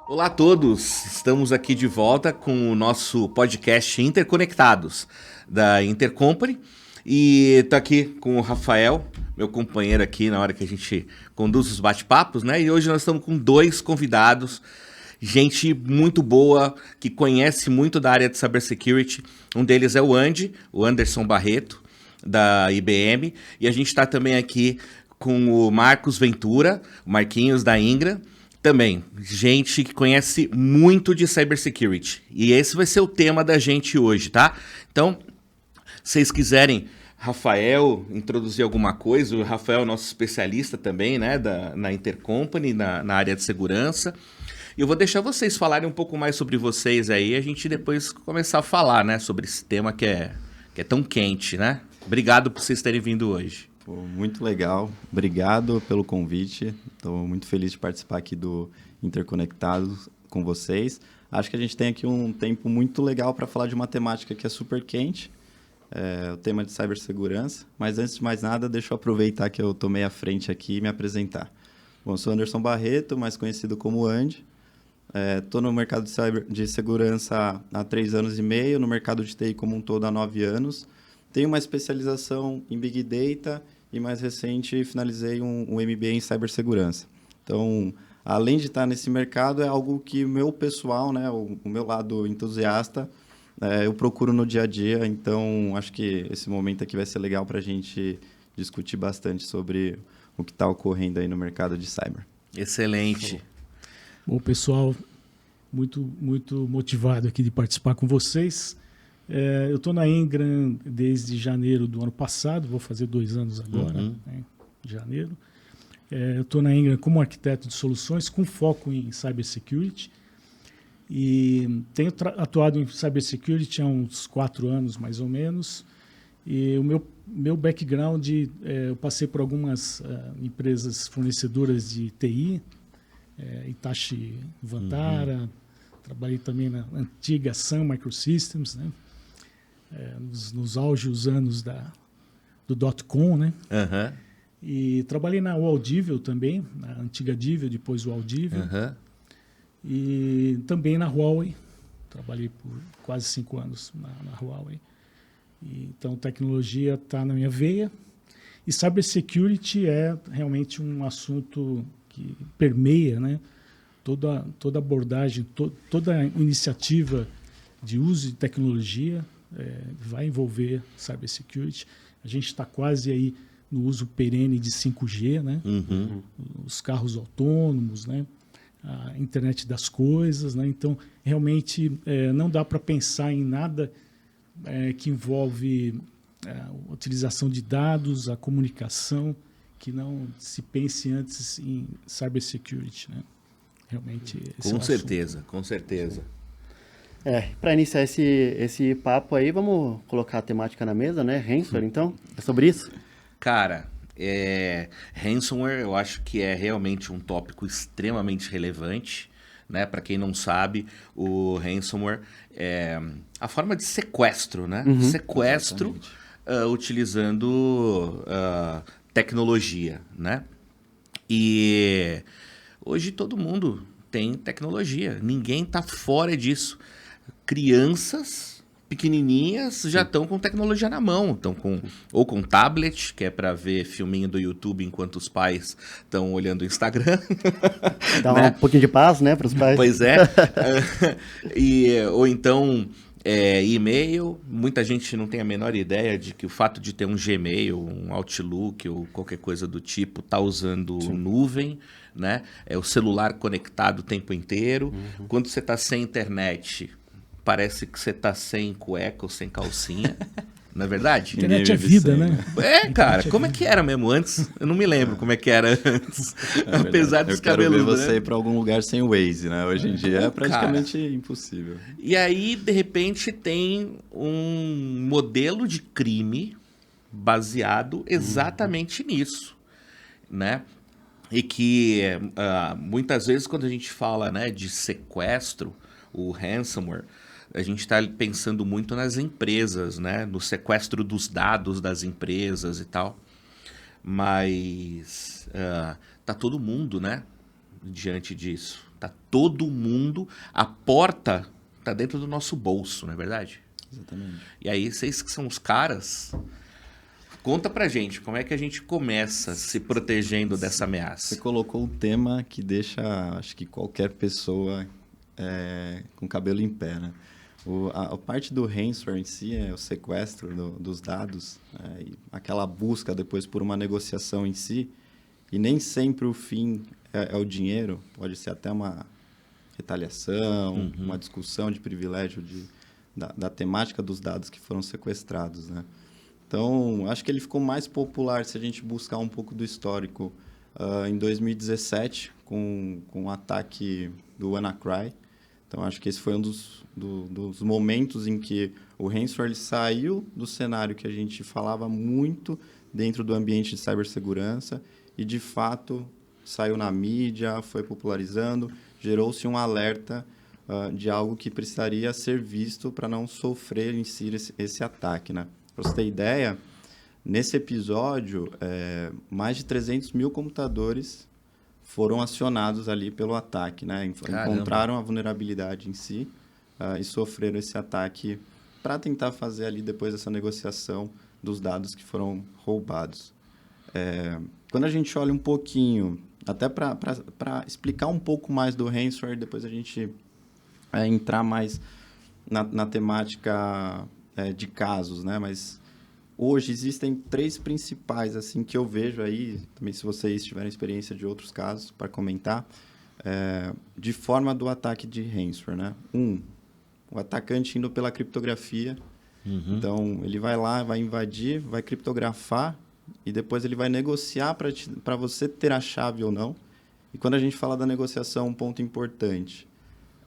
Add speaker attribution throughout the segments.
Speaker 1: Olá a todos, estamos aqui de volta com o nosso podcast Interconectados da Intercompany e tô aqui com o Rafael, meu companheiro aqui na hora que a gente conduz os bate-papos, né? E hoje nós estamos com dois convidados, gente muito boa, que conhece muito da área de cybersecurity. Um deles é o Anderson Barreto, da IBM, e a gente está também aqui com o Marcos Ventura, o Marquinhos da Ingram. Também, gente que conhece muito de cybersecurity. E esse vai ser o tema da gente hoje, tá? Então, se vocês quiserem, Rafael, introduzir alguma coisa. O Rafael é nosso especialista também, né? Na Intercompany, na área de segurança. E eu vou deixar vocês falarem um pouco mais sobre vocês aí. A gente depois começar a falar, né? Sobre esse tema que é tão quente, né? Obrigado por vocês terem vindo hoje.
Speaker 2: Pô, muito legal, obrigado pelo convite, estou muito feliz de participar aqui do Interconectados com vocês. Acho que a gente tem aqui um tempo muito legal para falar de uma temática que é super quente, o tema de cibersegurança, mas antes de mais nada, deixa eu aproveitar que eu tomei à frente aqui e me apresentar. Bom, eu sou Anderson Barreto, mais conhecido como Andy, estou no mercado de segurança há 3 anos e meio, no mercado de TI como um todo há 9 anos, tenho uma especialização em Big Data e, mais recente, finalizei um MBA em cibersegurança. Então, além de estar nesse mercado, é algo que o meu pessoal, né, o meu lado entusiasta, eu procuro no dia a dia. Então, acho que esse momento aqui vai ser legal para a gente discutir bastante sobre o que está ocorrendo aí no mercado de cyber.
Speaker 1: Excelente.
Speaker 3: Bom, pessoal, muito motivado aqui de participar com vocês. Eu estou na Ingram desde janeiro do ano passado, vou fazer 2 anos agora, né, em janeiro. Eu estou na Ingram como arquiteto de soluções, com foco em cybersecurity. E tenho atuado em cybersecurity há uns 4 anos, mais ou menos. E o meu background, eu passei por algumas empresas fornecedoras de TI, Hitachi Vantara, trabalhei também na antiga Sun Microsystems, né? Nos auges anos do .com, né? E trabalhei na Waldivell também, na antiga Divell, depois Waldivell. E também na Huawei, trabalhei por quase 5 anos na Huawei. Então, tecnologia está na minha veia. E cybersecurity é realmente um assunto que permeia, né, toda abordagem, toda iniciativa de uso de tecnologia vai envolver cybersecurity. A gente está quase aí no uso perene de 5G, né? Os carros autônomos, né? A internet das coisas, né? Então, realmente, não dá para pensar em nada que envolve a utilização de dados, a comunicação, que não se pense antes em cybersecurity, né? Realmente, esse
Speaker 1: com certeza, com certeza.
Speaker 4: Para iniciar esse papo aí, vamos colocar a temática na mesa, né? Ransomware, então? É sobre isso?
Speaker 1: Cara, ransomware eu acho que é realmente um tópico extremamente relevante, né? Para quem não sabe, o ransomware é a forma de sequestro, né? Sequestro utilizando tecnologia, né? E hoje todo mundo tem tecnologia, ninguém está fora disso. Crianças pequenininhas já estão com tecnologia na mão, estão ou com tablet, que é para ver filminho do YouTube enquanto os pais estão olhando o Instagram.
Speaker 4: Dá
Speaker 1: né?
Speaker 4: um pouquinho de paz, né, para os pais.
Speaker 1: Pois é. Ou então e-mail. Muita gente não tem a menor ideia de que o fato de ter um Gmail, um Outlook ou qualquer coisa do tipo está usando nuvem, né? É o celular conectado o tempo inteiro. Quando você está sem internet, parece que você tá sem cueca ou sem calcinha, não é verdade?
Speaker 3: Internet é vida, né?
Speaker 1: Cara, como é que era mesmo antes? Eu não me lembro como é que era antes. Apesar dos cabelos.
Speaker 2: Eu quero ver você ir para algum lugar sem Waze, né? Hoje em dia é praticamente impossível.
Speaker 1: E aí, de repente, tem um modelo de crime baseado exatamente nisso, né? E que muitas vezes quando a gente fala, né, de sequestro, o ransomware, a gente está pensando muito nas empresas, né? No sequestro dos dados das empresas e tal. Mas tá todo mundo, né? diante disso? Tá todo mundo, a porta tá dentro do nosso bolso, não é verdade?
Speaker 2: Exatamente.
Speaker 1: E aí, vocês que são os caras, conta pra gente, como é que a gente começa se protegendo dessa
Speaker 2: Você
Speaker 1: ameaça?
Speaker 2: colocou um tema que deixa, acho que qualquer pessoa com cabelo em pé, né? A parte do ransomware em si é o sequestro dos dados, e aquela busca depois por uma negociação em si, e nem sempre o fim é o dinheiro, pode ser até uma retaliação, uma discussão de privilégio da temática dos dados que foram sequestrados, né? Então, acho que ele ficou mais popular se a gente buscar um pouco do histórico em 2017, com o ataque do WannaCry. Então, acho que esse foi um dos momentos em que o ransomware saiu do cenário que a gente falava muito dentro do ambiente de cibersegurança e, de fato, saiu na mídia, foi popularizando, gerou-se um alerta de algo que precisaria ser visto para não sofrer em si esse ataque, né? Para você ter ideia, nesse episódio, mais de 300 mil computadores foram acionados ali pelo ataque, né? Encontraram a vulnerabilidade em si e sofreram esse ataque para tentar fazer ali depois essa negociação dos dados que foram roubados. Quando a gente olha um pouquinho, até para explicar um pouco mais do ransomware, depois a gente entrar mais na temática de casos, né? Mas hoje existem 3 principais assim que eu vejo aí, também se vocês tiverem experiência de outros casos para comentar, de forma do ataque de ransomware, né? O atacante indo pela criptografia. Então, ele vai lá, vai invadir, vai criptografar e depois ele vai negociar para você ter a chave ou não. E quando a gente fala da negociação, um ponto importante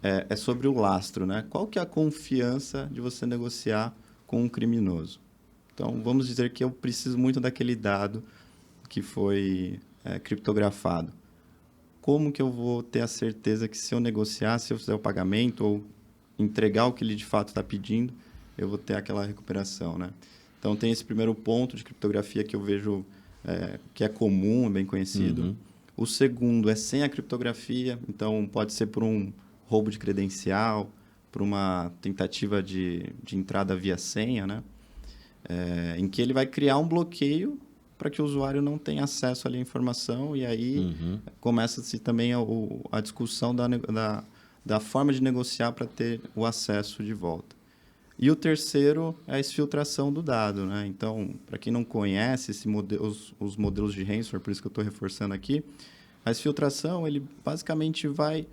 Speaker 2: é sobre o lastro, né? Qual que é a confiança de você negociar com um criminoso? Então, vamos dizer que eu preciso muito daquele dado que foi criptografado. Como que eu vou ter a certeza que se eu negociar, se eu fizer o pagamento ou entregar o que ele de fato está pedindo, eu vou ter aquela recuperação, né? Então, tem esse primeiro ponto de criptografia que eu vejo que é comum, é bem conhecido. O segundo é sem a criptografia, então pode ser por um roubo de credencial, por uma tentativa de entrada via senha, né? Em que ele vai criar um bloqueio para que o usuário não tenha acesso ali à informação e aí começa-se também a discussão da forma de negociar para ter o acesso de volta. E o terceiro é a exfiltração do dado, né? Então, para quem não conhece os modelos de ransomware, por isso que eu estou reforçando aqui, a exfiltração, ele basicamente vai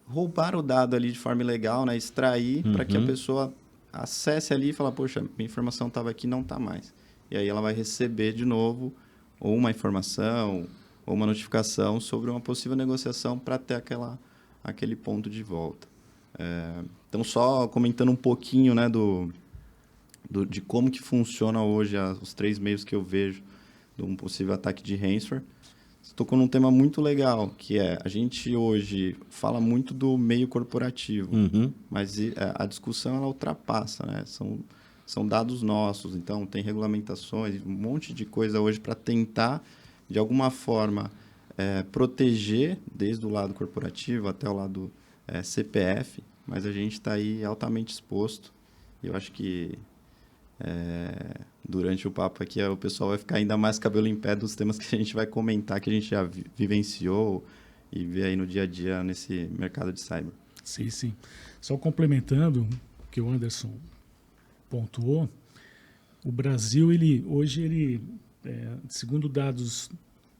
Speaker 2: roubar o dado ali de forma ilegal, né? Extrair para que a pessoa acesse ali e fala, poxa, minha informação estava aqui, não está mais. E aí ela vai receber de novo ou uma informação ou uma notificação sobre uma possível negociação para ter aquele ponto de volta. Então, só comentando um pouquinho, né, de como que funciona hoje os 3 meios que eu vejo de um possível ataque de ransomware. Você tocou num tema muito legal, que a gente hoje fala muito do meio corporativo, mas a discussão ela ultrapassa, né? São dados nossos, então tem regulamentações, um monte de coisa hoje para tentar, de alguma forma, proteger desde o lado corporativo até o lado CPF, mas a gente está aí altamente exposto. E eu acho que durante o papo aqui o pessoal vai ficar ainda mais cabelo em pé dos temas que a gente vai comentar, que a gente já vivenciou e vê aí no dia a dia nesse mercado de cyber.
Speaker 3: Sim, sim. Só complementando o que o Anderson pontuou, o Brasil, hoje, segundo dados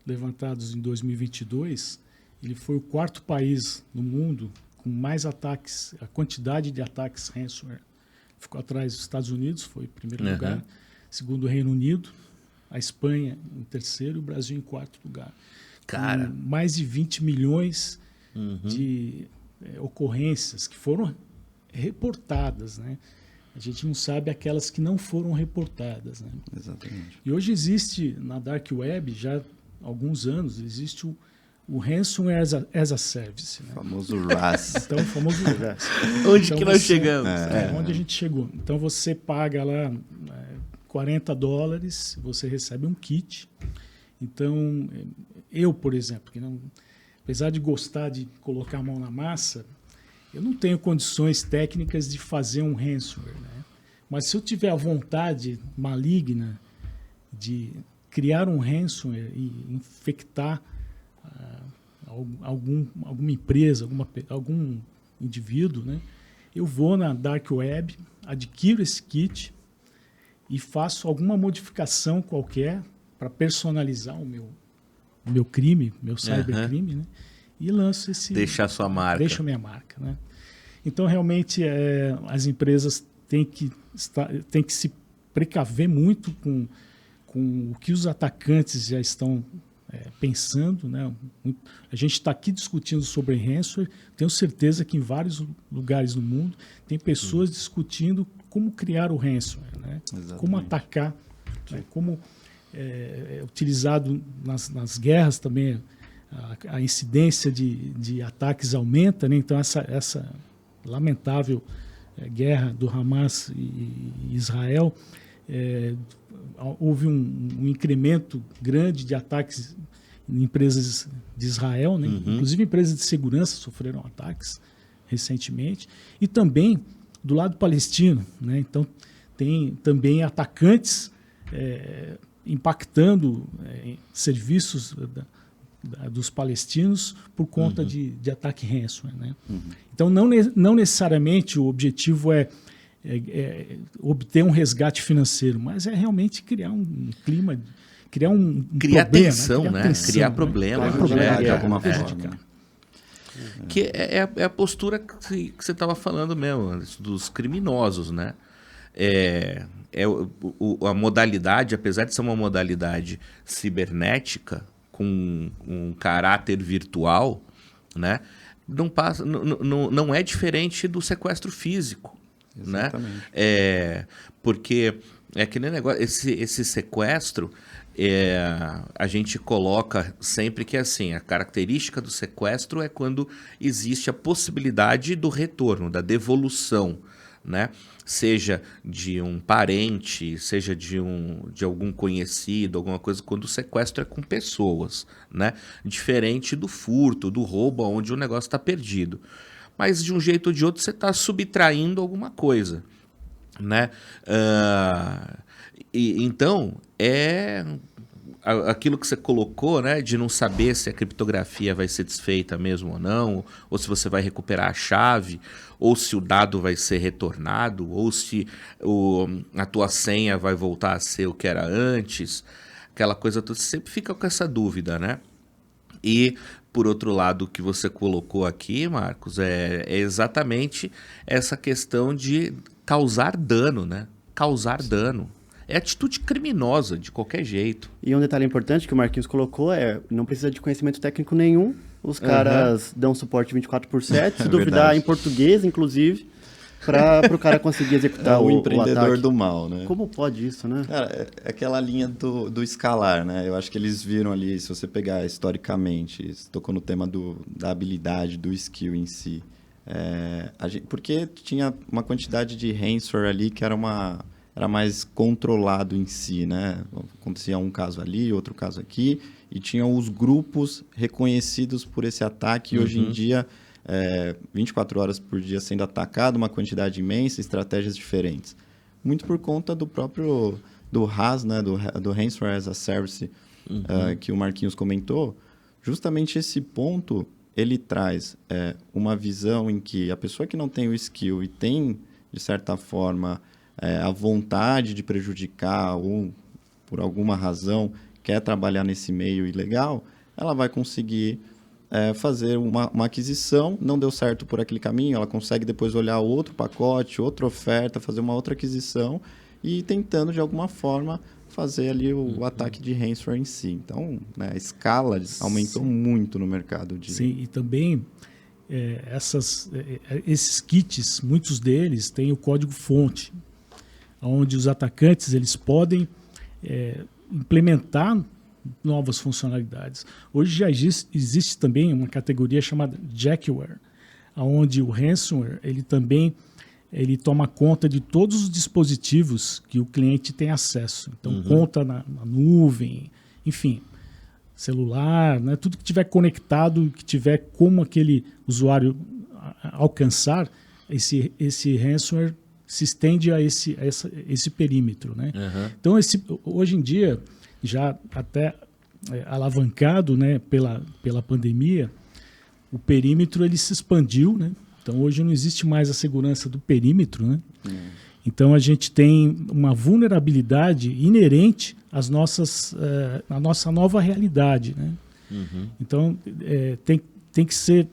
Speaker 3: levantados em 2022, ele foi o 4º país no mundo com mais ataques, a quantidade de ataques ransomware. Ficou atrás dos Estados Unidos, foi em primeiro lugar. Segundo, o Reino Unido. A Espanha em terceiro e o Brasil em 4º lugar.
Speaker 1: Cara.
Speaker 3: Com mais de 20 milhões de ocorrências que foram reportadas, né? A gente não sabe aquelas que não foram reportadas, né?
Speaker 2: Exatamente.
Speaker 3: E hoje existe, na Dark Web, já há alguns anos, existe o Ransomware as a Service. Né?
Speaker 2: O famoso RAS.
Speaker 3: Então, o famoso RAS.
Speaker 1: Onde que nós chegamos?
Speaker 3: Onde a gente chegou. Então, você paga lá $40, você recebe um kit. Então, eu, por exemplo, que não apesar de gostar de colocar a mão na massa, eu não tenho condições técnicas de fazer um ransomware, né? Mas se eu tiver a vontade maligna de criar um ransomware e infectar alguma empresa, algum indivíduo, né? Eu vou na Dark Web, adquiro esse kit e faço alguma modificação qualquer para personalizar o meu crime, meu cybercrime, né? E lanço esse...
Speaker 1: Deixa a sua marca.
Speaker 3: Deixa a minha marca, né? Então, realmente, as empresas têm que se precaver muito com o que os atacantes já estão pensando, né? A gente está aqui discutindo sobre ransomware, tenho certeza que em vários lugares do mundo tem pessoas discutindo como criar o ransomware, né? Como atacar, né? Como utilizado nas guerras também, a incidência de ataques aumenta, né? Então essa lamentável guerra do Hamas e Israel, houve um incremento grande de ataques em empresas de Israel, né? Inclusive empresas de segurança sofreram ataques recentemente, e também do lado palestino, né? Então tem também atacantes impactando serviços dos palestinos por conta de ataque ransomware, né? Então não necessariamente o objetivo é obter um resgate financeiro, mas é realmente criar um clima, criar um
Speaker 1: criar
Speaker 3: problema,
Speaker 1: tensão, né? Criar problema,
Speaker 3: de
Speaker 2: alguma forma.
Speaker 1: Que é a postura que você estava falando mesmo, dos criminosos, né? A modalidade, apesar de ser uma modalidade cibernética com um caráter virtual, né? Não é diferente do sequestro físico. Exatamente. Né? Porque é aquele negócio, esse sequestro, a gente coloca sempre que assim, a característica do sequestro é quando existe a possibilidade do retorno, da devolução, né? Seja de um parente, seja de algum conhecido, alguma coisa, quando o sequestro é com pessoas, né? Diferente do furto, do roubo, onde o negócio está perdido. Mas de um jeito ou de outro você está subtraindo alguma coisa, né? Então, aquilo que você colocou, né, de não saber se a criptografia vai ser desfeita mesmo ou não, ou se você vai recuperar a chave, ou se o dado vai ser retornado, ou se a tua senha vai voltar a ser o que era antes, aquela coisa toda, você sempre fica com essa dúvida, né? E, por outro lado, o que você colocou aqui, Marcos, é exatamente essa questão de causar dano, né? Causar dano. É atitude criminosa, de qualquer jeito.
Speaker 4: E um detalhe importante que o Marquinhos colocou não precisa de conhecimento técnico nenhum. Os caras dão suporte 24/7, se duvidar em português, inclusive, para o cara conseguir executar o
Speaker 2: empreendedor
Speaker 4: ataque.
Speaker 2: do mal, né?
Speaker 4: Como pode isso, né?
Speaker 2: Cara, é aquela linha do escalar, né? Eu acho que eles viram ali, se você pegar historicamente, você tocou no tema da habilidade, do skill em si. Porque tinha uma quantidade de ransomware ali que era mais controlado em si, né? Acontecia um caso ali, outro caso aqui, e tinham os grupos reconhecidos por esse ataque, e hoje em dia, 24 horas por dia sendo atacado, uma quantidade imensa, estratégias diferentes. Muito por conta do próprio RAS, né? do Ransomware as a Service, que o Marquinhos comentou. Justamente esse ponto, ele traz uma visão em que a pessoa que não tem o skill e tem, de certa forma, a vontade de prejudicar ou, por alguma razão, quer trabalhar nesse meio ilegal, ela vai conseguir fazer uma aquisição, não deu certo por aquele caminho, ela consegue depois olhar outro pacote, outra oferta, fazer uma outra aquisição e tentando, de alguma forma, fazer ali o ataque de ransomware em si. Então, né, a escala aumentou muito no mercado.
Speaker 3: Sim, e também esses kits, muitos deles têm o código-fonte, onde os atacantes eles podem implementar novas funcionalidades. Hoje já existe também uma categoria chamada Jackware, onde o ransomware ele também toma conta de todos os dispositivos que o cliente tem acesso. Então, conta na nuvem, enfim. celular, né? Tudo que tiver conectado, que tiver como aquele usuário alcançar, esse ransomware se estende a esse perímetro, né?
Speaker 1: Uhum.
Speaker 3: Então, hoje em dia, já até alavancado, né, pela pandemia, o perímetro ele se expandiu, né? Então, hoje não existe mais a segurança do perímetro, né? Então, a gente tem uma vulnerabilidade inerente à nossa nova realidade, né?
Speaker 1: Uhum.
Speaker 3: Então, tem que ser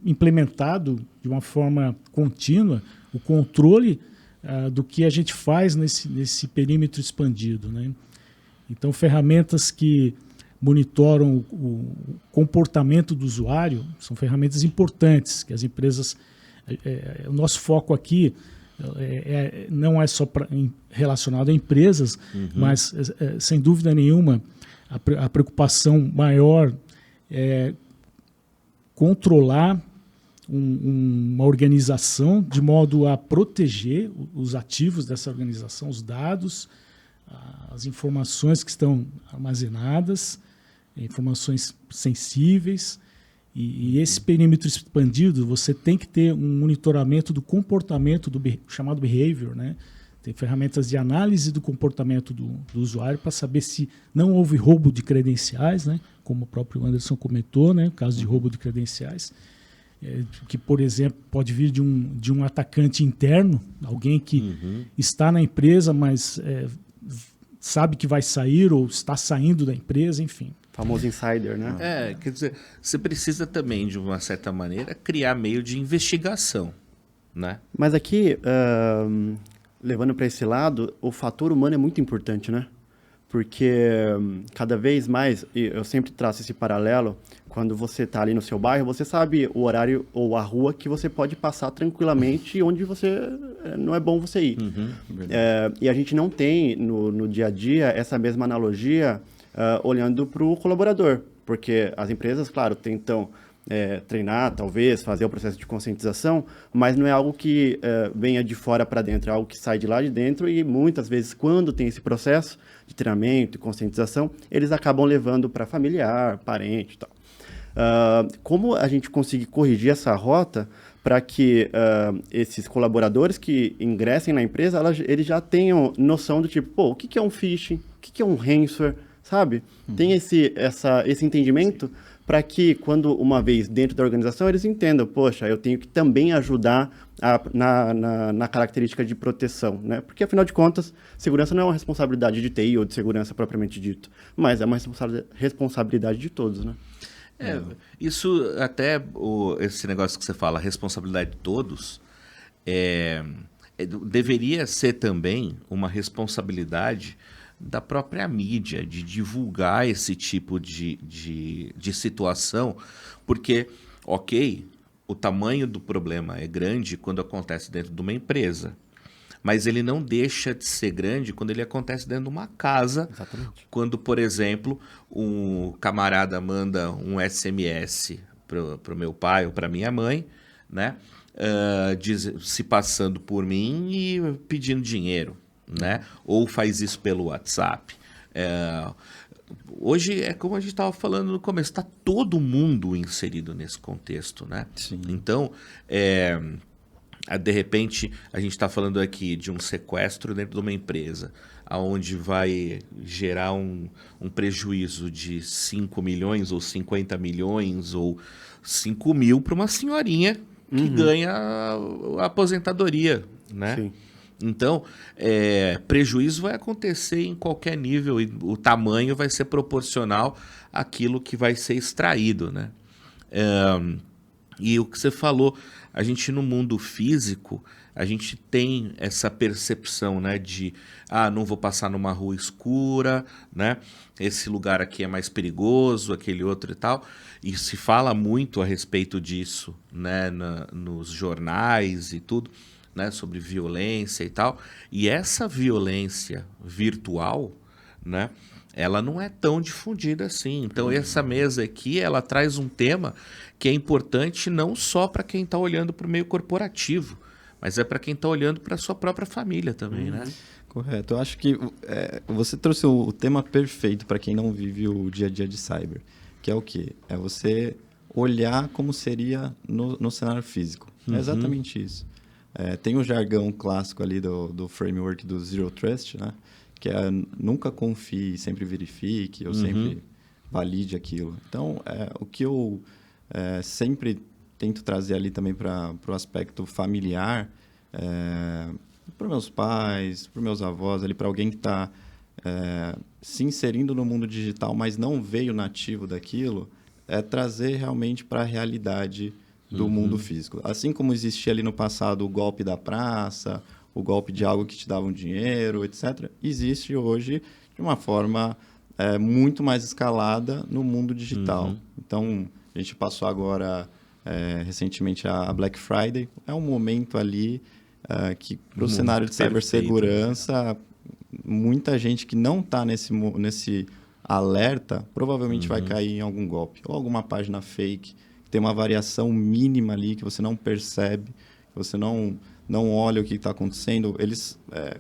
Speaker 3: implementado de uma forma contínua o controle do que a gente faz nesse perímetro expandido, né? Então, ferramentas que monitoram o comportamento do usuário são ferramentas importantes que as empresas... o nosso foco aqui não é só relacionado a empresas, mas, sem dúvida nenhuma, a preocupação maior é controlar uma organização de modo a proteger os ativos dessa organização, os dados, as informações que estão armazenadas, informações sensíveis. E esse perímetro expandido, você tem que ter um monitoramento do comportamento, chamado behavior, né? Tem ferramentas de análise do comportamento do usuário para saber se não houve roubo de credenciais, né? Como o próprio Anderson comentou, né? O caso de roubo de credenciais, que, por exemplo, pode vir de um atacante interno, alguém que está na empresa, mas sabe que vai sair ou está saindo da empresa, enfim.
Speaker 4: Famoso insider, né?
Speaker 1: Quer dizer, você precisa também, de uma certa maneira, criar meio de investigação, né?
Speaker 4: Mas aqui, levando para esse lado, o fator humano é muito importante, né? Porque cada vez mais, eu sempre traço esse paralelo, quando você está ali no seu bairro, você sabe o horário ou a rua que você pode passar tranquilamente onde você não é bom você ir. E a gente não tem no dia a dia essa mesma analogia olhando para o colaborador, porque as empresas, claro, tentam treinar, talvez, fazer o processo de conscientização, mas não é algo que venha de fora para dentro, é algo que sai de lá de dentro e muitas vezes, quando tem esse processo de treinamento e conscientização, eles acabam levando para familiar, parente e tal. Como a gente conseguir corrigir essa rota para que esses colaboradores que ingressem na empresa, eles já tenham noção do tipo, o que é um phishing, o que é um ransomware, sabe? Tem esse entendimento para que, quando uma vez dentro da organização, eles entendam, poxa, eu tenho que também ajudar na característica de proteção, né? Porque, afinal de contas, segurança não é uma responsabilidade de TI ou de segurança propriamente dito, mas é uma responsabilidade de todos, né?
Speaker 1: Isso até, esse negócio que você fala, responsabilidade de todos, deveria ser também uma responsabilidade da própria mídia, de divulgar esse tipo de situação, porque, ok, o tamanho do problema é grande quando acontece dentro de uma empresa, mas ele não deixa de ser grande quando ele acontece dentro de uma casa.
Speaker 4: Exatamente.
Speaker 1: Quando, por exemplo, um camarada manda um SMS para o meu pai ou para minha mãe, né, se passando por mim e pedindo dinheiro, né? Ou faz isso pelo WhatsApp. Hoje é como a gente estava falando no começo, está todo mundo inserido nesse contexto, né?
Speaker 2: Sim.
Speaker 1: Então, de repente, a gente está falando aqui de um sequestro dentro de uma empresa, onde vai gerar um prejuízo de 5 milhões ou 50 milhões ou 5 mil para uma senhorinha que ganha a aposentadoria, né?
Speaker 4: Sim.
Speaker 1: Então, prejuízo vai acontecer em qualquer nível e o tamanho vai ser proporcional àquilo que vai ser extraído, né? E o que você falou, a gente no mundo físico, a gente tem essa percepção, né, de não vou passar numa rua escura, né? Esse lugar aqui é mais perigoso, aquele outro e tal. E se fala muito a respeito disso, né, nos jornais e tudo, né, sobre violência e tal. E essa violência virtual, né, ela não é tão difundida assim. Então, essa mesa aqui, ela traz um tema que é importante não só para quem está olhando para o meio corporativo, mas é para quem está olhando para a sua própria família também, né?
Speaker 2: Correto. Eu acho que você trouxe o tema perfeito para quem não vive o dia a dia de cyber, que é o quê? É você olhar como seria no cenário físico. É exatamente isso. Tem o jargão clássico ali do framework do Zero Trust, né? Que é nunca confie, sempre verifique, ou sempre valide aquilo. Então, o que eu sempre tento trazer ali também para o aspecto familiar, para meus pais, para meus avós, ali para alguém que está se inserindo no mundo digital, mas não veio nativo daquilo, é trazer realmente para a realidade do mundo físico. Assim como existia ali no passado o golpe da praça, o golpe de algo que te dava um dinheiro, etc., existe hoje de uma forma muito mais escalada no mundo digital. Então, a gente passou agora recentemente a Black Friday. É um momento ali que, para o cenário de cibersegurança, muita gente que não está nesse alerta provavelmente vai cair em algum golpe. Ou alguma página fake, que tem uma variação mínima ali que você não percebe, que você não olha o que está acontecendo. Eles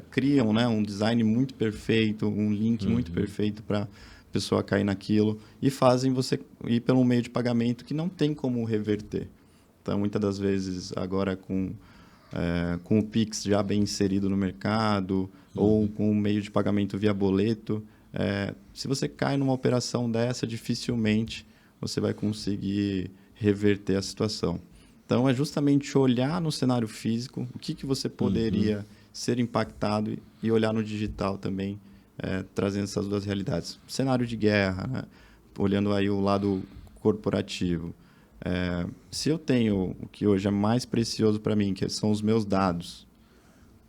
Speaker 2: criam, né, um design muito perfeito, um link muito perfeito para a pessoa cair naquilo e fazem você ir pelo meio de pagamento que não tem como reverter. Então, muitas das vezes, agora com o Pix já bem inserido no mercado ou com o meio de pagamento via boleto, se você cai numa operação dessa, dificilmente você vai conseguir reverter a situação. Então, é justamente olhar no cenário físico o que você poderia ser impactado e olhar no digital também, trazendo essas duas realidades. Cenário de guerra, né? Olhando aí o lado corporativo. Se eu tenho o que hoje é mais precioso para mim, que são os meus dados,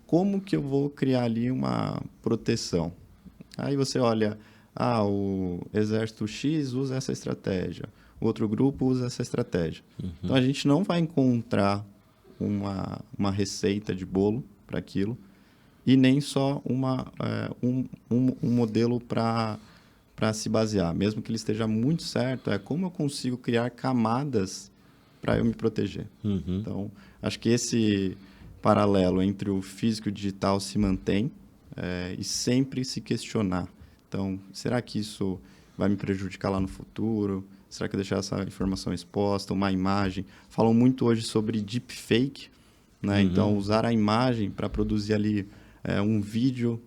Speaker 2: como que eu vou criar ali uma proteção? Aí você olha, o exército X usa essa estratégia, o outro grupo usa essa estratégia. Então, a gente não vai encontrar uma receita de bolo para aquilo e nem só um modelo para se basear. Mesmo que ele esteja muito certo, como eu consigo criar camadas para eu me proteger. Então, acho que esse paralelo entre o físico e o digital se mantém e sempre se questionar. Então, será que isso vai me prejudicar lá no futuro? Será que eu deixar essa informação exposta, uma imagem? Falam muito hoje sobre deepfake, né? Então, usar a imagem para produzir ali um vídeo,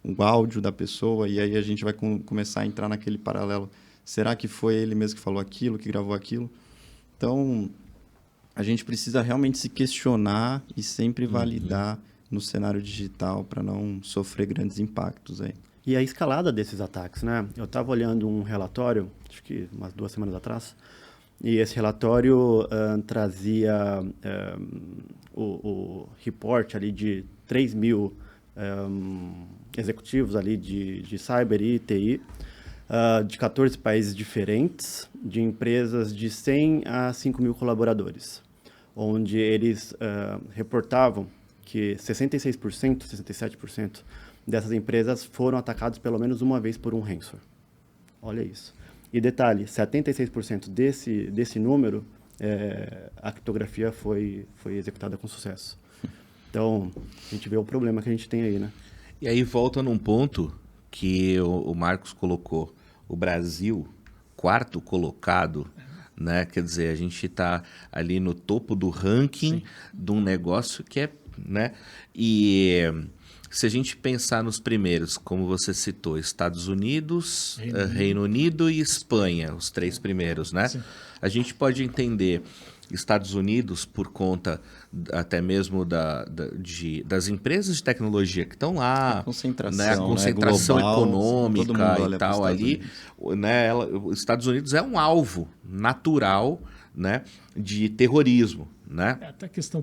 Speaker 2: um áudio da pessoa, e aí a gente vai começar a entrar naquele paralelo. Será que foi ele mesmo que falou aquilo, que gravou aquilo? Então, a gente precisa realmente se questionar e sempre validar no cenário digital para não sofrer grandes impactos aí.
Speaker 4: E a escalada desses ataques, né? Eu estava olhando um relatório, acho que umas 2 semanas atrás, e esse relatório trazia o report ali de 3 mil executivos ali de cyber e TI, de 14 países diferentes, de empresas de 100 a 5 mil colaboradores, onde eles reportavam que 66%, 67% dessas empresas foram atacadas pelo menos uma vez por um ransomware. Olha isso. E detalhe, 76% desse número, a criptografia foi executada com sucesso. Então, a gente vê o problema que a gente tem aí, né?
Speaker 1: E aí volta num ponto que o Marcos colocou. O Brasil, 4º colocado, né? Quer dizer, a gente está ali no topo do ranking de um negócio que né? E se a gente pensar nos primeiros, como você citou, Estados Unidos, Reino Unido e Espanha, os 3 primeiros, né? Sim. A gente pode entender Estados Unidos por conta até mesmo das empresas de tecnologia que estão lá, a concentração global, econômica e tal ali, né? Os Estados Unidos é um alvo natural, né, de terrorismo, né?
Speaker 3: Até a questão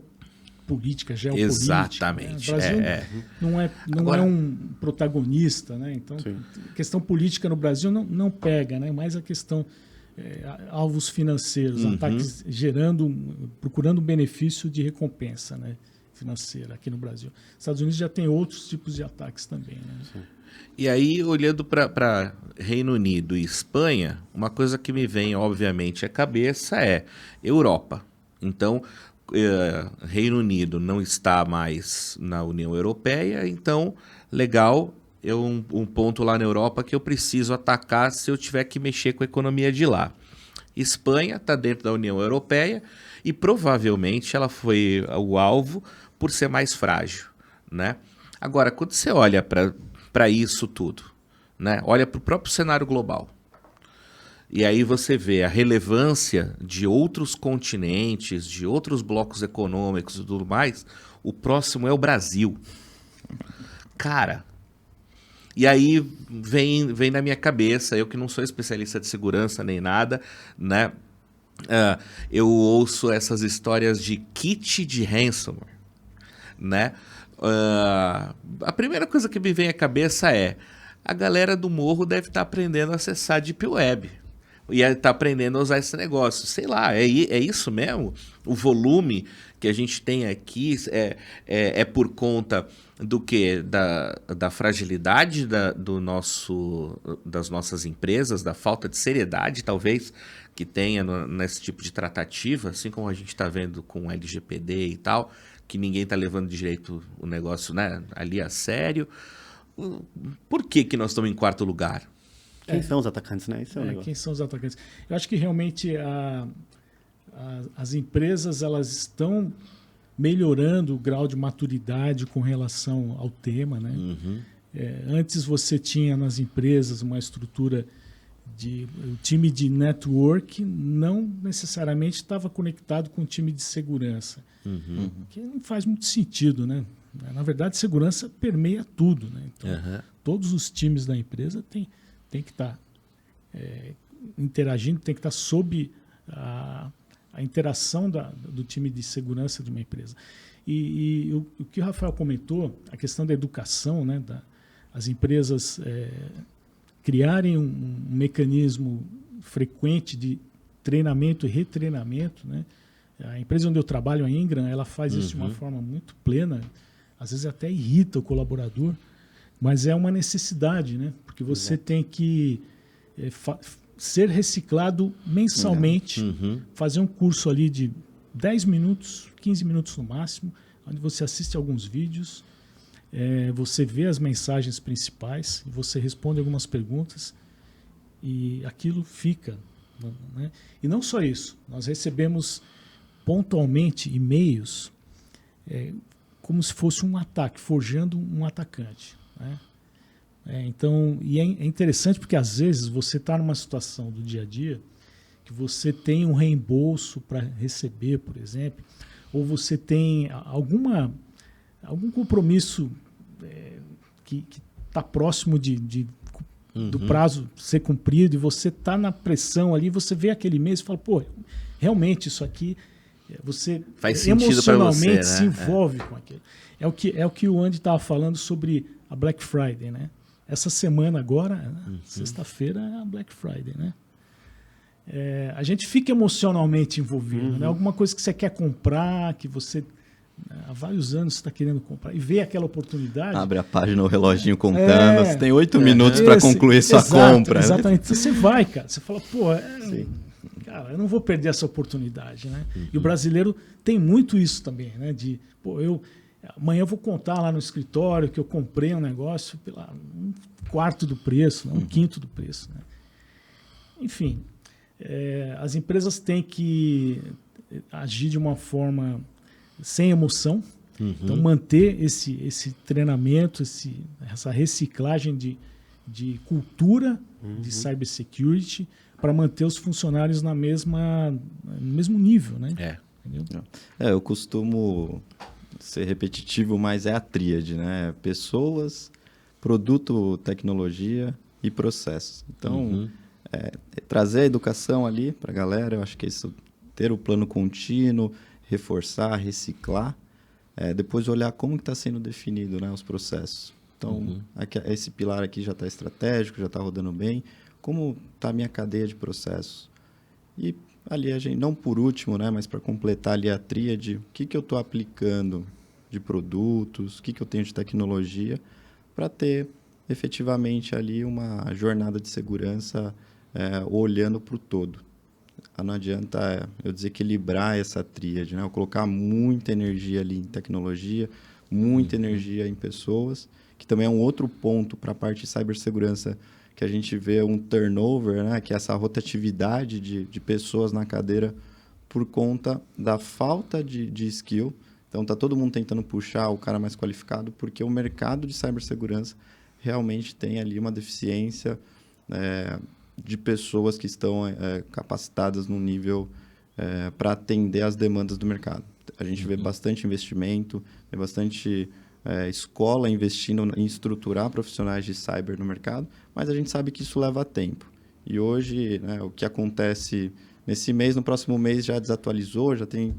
Speaker 3: política, geopolítica.
Speaker 1: Exatamente.
Speaker 3: Né? O Brasil não é um protagonista, né? Então, a questão política no Brasil não pega, né? Mais a questão alvos financeiros, ataques procurando um benefício de recompensa, né, financeira aqui no Brasil. Estados Unidos já tem outros tipos de ataques também, né?
Speaker 1: E aí, olhando para Reino Unido e Espanha, uma coisa que me vem, obviamente, à cabeça é Europa. Então, Reino Unido não está mais na União Europeia, então, legal, um ponto lá na Europa que eu preciso atacar se eu tiver que mexer com a economia de lá. Espanha está dentro da União Europeia e provavelmente ela foi o alvo por ser mais frágil, né? Agora, quando você olha para isso tudo, né? Olha para o próprio cenário global, e aí você vê a relevância de outros continentes, de outros blocos econômicos e tudo mais, o próximo é o Brasil. Cara, e aí vem na minha cabeça, eu que não sou especialista de segurança nem nada, né? Eu ouço essas histórias de kit de ransomware, né? A primeira coisa que me vem à cabeça é a galera do morro deve estar aprendendo a acessar a Deep Web. E está aprendendo a usar esse negócio. Sei lá, é isso mesmo? O volume que a gente tem aqui é por conta do quê? Da fragilidade das nossas empresas, da falta de seriedade, talvez, que tenha nesse tipo de tratativa, assim como a gente está vendo com o LGPD e tal, que ninguém está levando direito o negócio, né, ali a sério. Por que nós estamos em quarto lugar?
Speaker 4: Quem são os atacantes, né? Isso é um negócio.
Speaker 3: Quem são os atacantes? Eu acho que realmente as empresas elas estão melhorando o grau de maturidade com relação ao tema, né?
Speaker 1: Uhum.
Speaker 3: Antes você tinha nas empresas uma estrutura o time de network não necessariamente estava conectado com o time de segurança, que não faz muito sentido, né? Na verdade, segurança permeia tudo, né? Então, todos os times da empresa têm que estar interagindo, tem que estar sob a interação do time de segurança de uma empresa. E o que o Rafael comentou, a questão da educação, né, as empresas criarem um mecanismo frequente de treinamento e retreinamento, né? A empresa onde eu trabalho, a Ingram, ela faz isso de uma forma muito plena, às vezes até irrita o colaborador, mas é uma necessidade, né? Porque você tem que ser reciclado mensalmente, fazer um curso ali de 10 minutos, 15 minutos no máximo, onde você assiste alguns vídeos, você vê as mensagens principais, você responde algumas perguntas e aquilo fica, né? E não só isso, nós recebemos pontualmente e-mails como se fosse um ataque, forjando um atacante, né? Então, e é interessante porque às vezes você está numa situação do dia a dia que você tem um reembolso para receber, por exemplo, ou você tem algum compromisso que está próximo do prazo ser cumprido, e você está na pressão ali, você vê aquele e-mail e fala, pô, realmente isso aqui, você
Speaker 1: faz sentido para você, né?
Speaker 3: se envolve com aquilo. É o que o Andy estava falando sobre a Black Friday, né? Essa semana agora, sexta-feira, é a Black Friday, né? A gente fica emocionalmente envolvido, né? Alguma coisa que você quer comprar, que você há vários anos está querendo comprar, e vê aquela oportunidade.
Speaker 2: Abre a página, o reloginho contando, você tem 8 minutos para concluir sua compra.
Speaker 3: Exatamente, né? Você vai, cara, você fala, pô, cara, eu não vou perder essa oportunidade, né? E o brasileiro tem muito isso também, né? De, pô, amanhã eu vou contar lá no escritório que eu comprei um negócio pela um quarto do preço, um quinto do preço, né? Enfim, as empresas têm que agir de uma forma sem emoção, então manter esse treinamento, essa reciclagem de cultura de cybersecurity para manter os funcionários no mesmo nível, né? Entendeu?
Speaker 2: Eu costumo ser repetitivo, mas é a tríade, né? Pessoas, produto, tecnologia e processos. Então, trazer a educação ali para a galera, eu acho que isso, ter o plano contínuo, reforçar, reciclar, depois olhar como está sendo definido, né, os processos. Então, esse pilar aqui já está estratégico, já está rodando bem, como está a minha cadeia de processos? E ali a gente, não por último, né, mas para completar ali a tríade, o que eu estou aplicando de produtos, o que eu tenho de tecnologia, para ter efetivamente ali uma jornada de segurança olhando para o todo. não adianta eu desequilibrar essa tríade, né? Eu colocar muita energia ali em tecnologia, muita energia em pessoas, que também é um outro ponto para a parte de cibersegurança, que a gente vê um turnover, né? Que é essa rotatividade de pessoas na cadeira por conta da falta de skill. Então, está todo mundo tentando puxar o cara mais qualificado, porque o mercado de cibersegurança realmente tem ali uma deficiência de pessoas que estão capacitadas no nível para atender às demandas do mercado. A gente vê bastante investimento, vê bastante escola investindo em estruturar profissionais de cyber no mercado, mas a gente sabe que isso leva tempo. E hoje, né, o que acontece nesse mês, no próximo mês já desatualizou, já tem...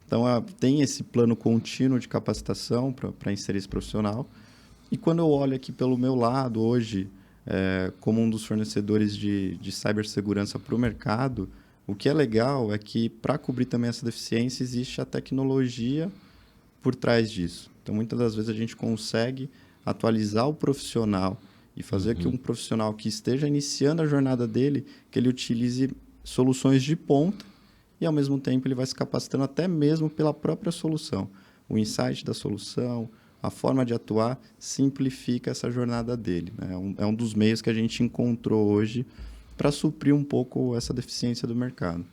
Speaker 2: Então, tem esse plano contínuo de capacitação para inserir esse profissional. E quando eu olho aqui pelo meu lado, hoje, como um dos fornecedores de cibersegurança para o mercado, o que é legal é que, para cobrir também essa deficiência, existe a tecnologia por trás disso. Então, muitas das vezes, a gente consegue atualizar o profissional e fazer que um profissional que esteja iniciando a jornada dele, que ele utilize soluções de ponta, e, ao mesmo tempo, ele vai se capacitando até mesmo pela própria solução. O insight da solução, a forma de atuar, simplifica essa jornada dele, né? É um dos meios que a gente encontrou hoje para suprir um pouco essa deficiência do mercado.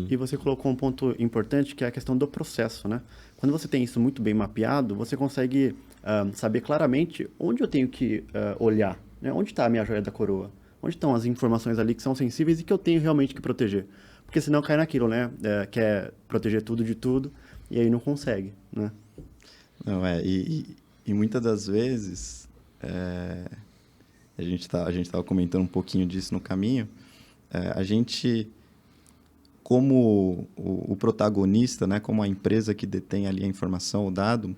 Speaker 4: E você colocou um ponto importante, que é a questão do processo, né? Quando você tem isso muito bem mapeado, você consegue saber claramente onde eu tenho que olhar, né? Onde está a minha joia da coroa? Onde estão as informações ali que são sensíveis e que eu tenho realmente que proteger? Porque senão cai naquilo, né? Quer proteger tudo de tudo e aí não consegue, né?
Speaker 2: Não, e muitas das vezes, a gente estava comentando um pouquinho disso no caminho, a gente, como o protagonista, né, como a empresa que detém ali a informação, o dado,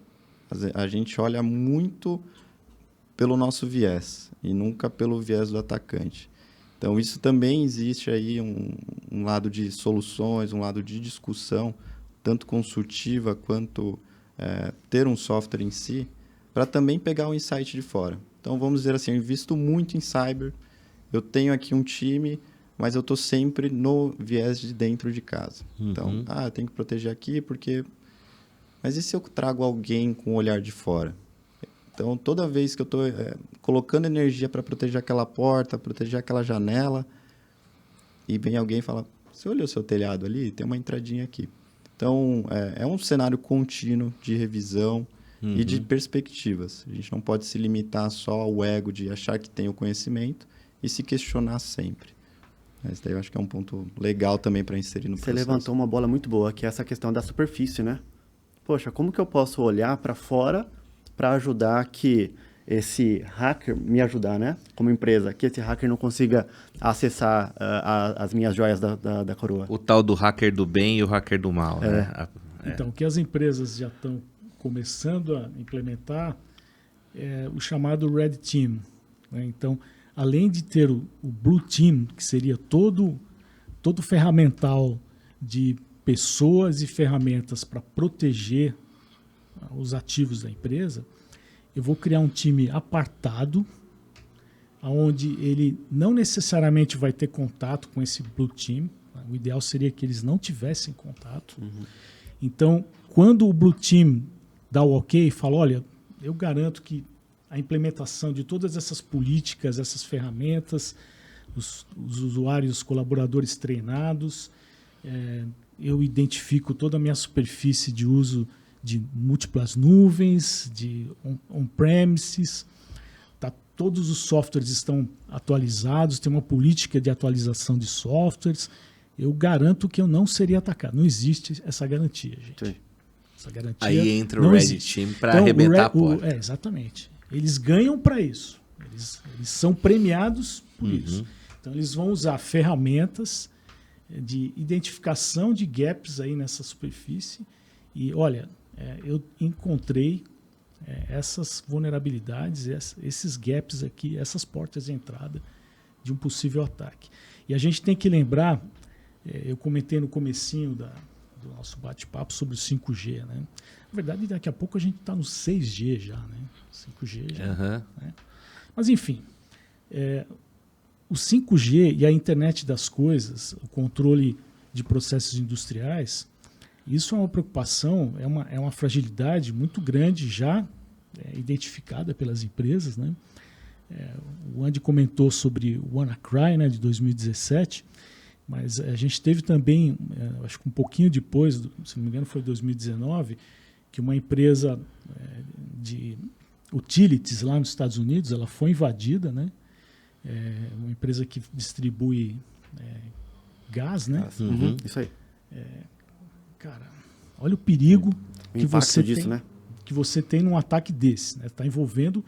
Speaker 2: a gente olha muito pelo nosso viés e nunca pelo viés do atacante. Então, isso também existe aí um lado de soluções, um lado de discussão, tanto consultiva quanto ter um software em si, para também pegar o insight de fora. Então, vamos dizer assim, eu invisto muito em cyber, eu tenho aqui um time, mas eu estou sempre no viés de dentro de casa. Então, eu tenho que proteger aqui porque... Mas e se eu trago alguém com o olhar de fora? Então, toda vez que eu estou colocando energia para proteger aquela porta, proteger aquela janela, e vem alguém e fala, você olhou o seu telhado ali? Tem uma entradinha aqui. Então, é um cenário contínuo de revisão e de perspectivas. A gente não pode se limitar só ao ego de achar que tem o conhecimento e se questionar sempre. Esse daí eu acho que é um ponto legal também para inserir no processo.
Speaker 4: Você levantou uma bola muito boa, que é essa questão da superfície, né? Poxa, como que eu posso olhar para fora para ajudar que esse hacker me ajudar, né? Como empresa, que esse hacker não consiga acessar as minhas joias da coroa.
Speaker 1: O tal do hacker do bem e o hacker do mal, né?
Speaker 3: Então, o que as empresas já estão começando a implementar é o chamado Red Team, né? Então, além de ter o Blue Team, que seria todo ferramental de pessoas e ferramentas para proteger os ativos da empresa, eu vou criar um time apartado, onde ele não necessariamente vai ter contato com esse Blue Team. O ideal seria que eles não tivessem contato. Então, quando o Blue Team dá o ok e fala, olha, eu garanto que a implementação de todas essas políticas, essas ferramentas, os usuários, os colaboradores treinados, eu identifico toda a minha superfície de uso de múltiplas nuvens, de on-premises, todos os softwares estão atualizados, tem uma política de atualização de softwares, eu garanto que eu não seria atacado. Não existe essa garantia, gente.
Speaker 4: Sim.
Speaker 3: Essa garantia
Speaker 1: Aí entra o Red Team para arrebentar a porta.
Speaker 3: Exatamente. Eles ganham para isso. Eles são premiados por isso. Então, eles vão usar ferramentas de identificação de gaps aí nessa superfície. E, olha, eu encontrei essas vulnerabilidades, esses gaps aqui, essas portas de entrada de um possível ataque. E a gente tem que lembrar, eu comentei no comecinho do nosso bate-papo sobre o 5G, né? Na verdade, daqui a pouco a gente está no 6G já, né? 5G já. Né? Mas, enfim, o 5G e a internet das coisas, o controle de processos industriais, isso é uma preocupação, é uma fragilidade muito grande já identificada pelas empresas, né? O Andy comentou sobre o WannaCry, né, de 2017, mas a gente teve também, acho que um pouquinho depois, se não me engano foi 2019, que uma empresa de utilities lá nos Estados Unidos, ela foi invadida, né? Uma empresa que distribui gás, né?
Speaker 4: Uhum. Isso aí.
Speaker 3: Cara, olha o perigo que você
Speaker 4: disso,
Speaker 3: tem,
Speaker 4: né?
Speaker 3: que você tem num ataque desse, né? Está envolvendo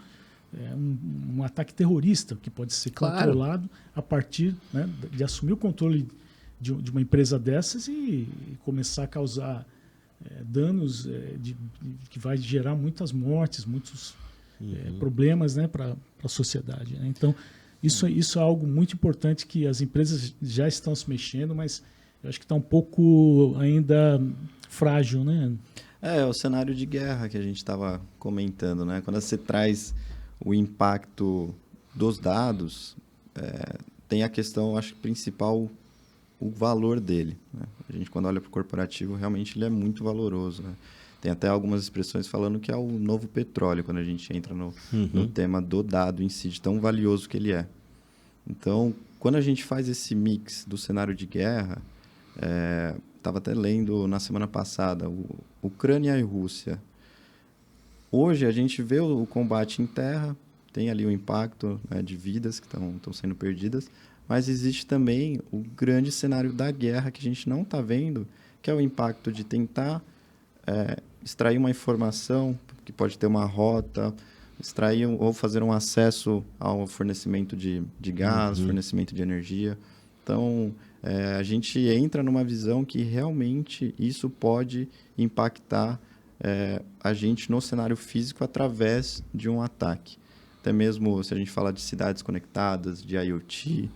Speaker 3: um ataque terrorista que pode ser controlado a partir, né, de assumir o controle de uma empresa dessas e começar a causar danos que vai gerar muitas mortes, muitos problemas, né, para a sociedade, né? Então, isso é algo muito importante que as empresas já estão se mexendo, mas eu acho que está um pouco ainda frágil, né?
Speaker 2: É o cenário de guerra que a gente estava comentando, né? Quando você traz o impacto dos dados, tem a questão, acho que principal, o valor dele, né? A gente, quando olha para o corporativo, realmente ele é muito valoroso, né? Tem até algumas expressões falando que é o novo petróleo, quando a gente entra no tema do dado em si, de tão valioso que ele é. Então, quando a gente faz esse mix do cenário de guerra, estava até lendo na semana passada, Ucrânia e Rússia. Hoje a gente vê o combate em terra, tem ali o impacto, né, de vidas que estão sendo perdidas, mas existe também o grande cenário da guerra que a gente não está vendo, que é o impacto de tentar extrair uma informação que pode ter uma rota, extrair ou fazer um acesso ao fornecimento de gás, fornecimento de energia. Então, a gente entra numa visão que realmente isso pode impactar a gente no cenário físico através de um ataque. Até mesmo se a gente falar de cidades conectadas, de IoT,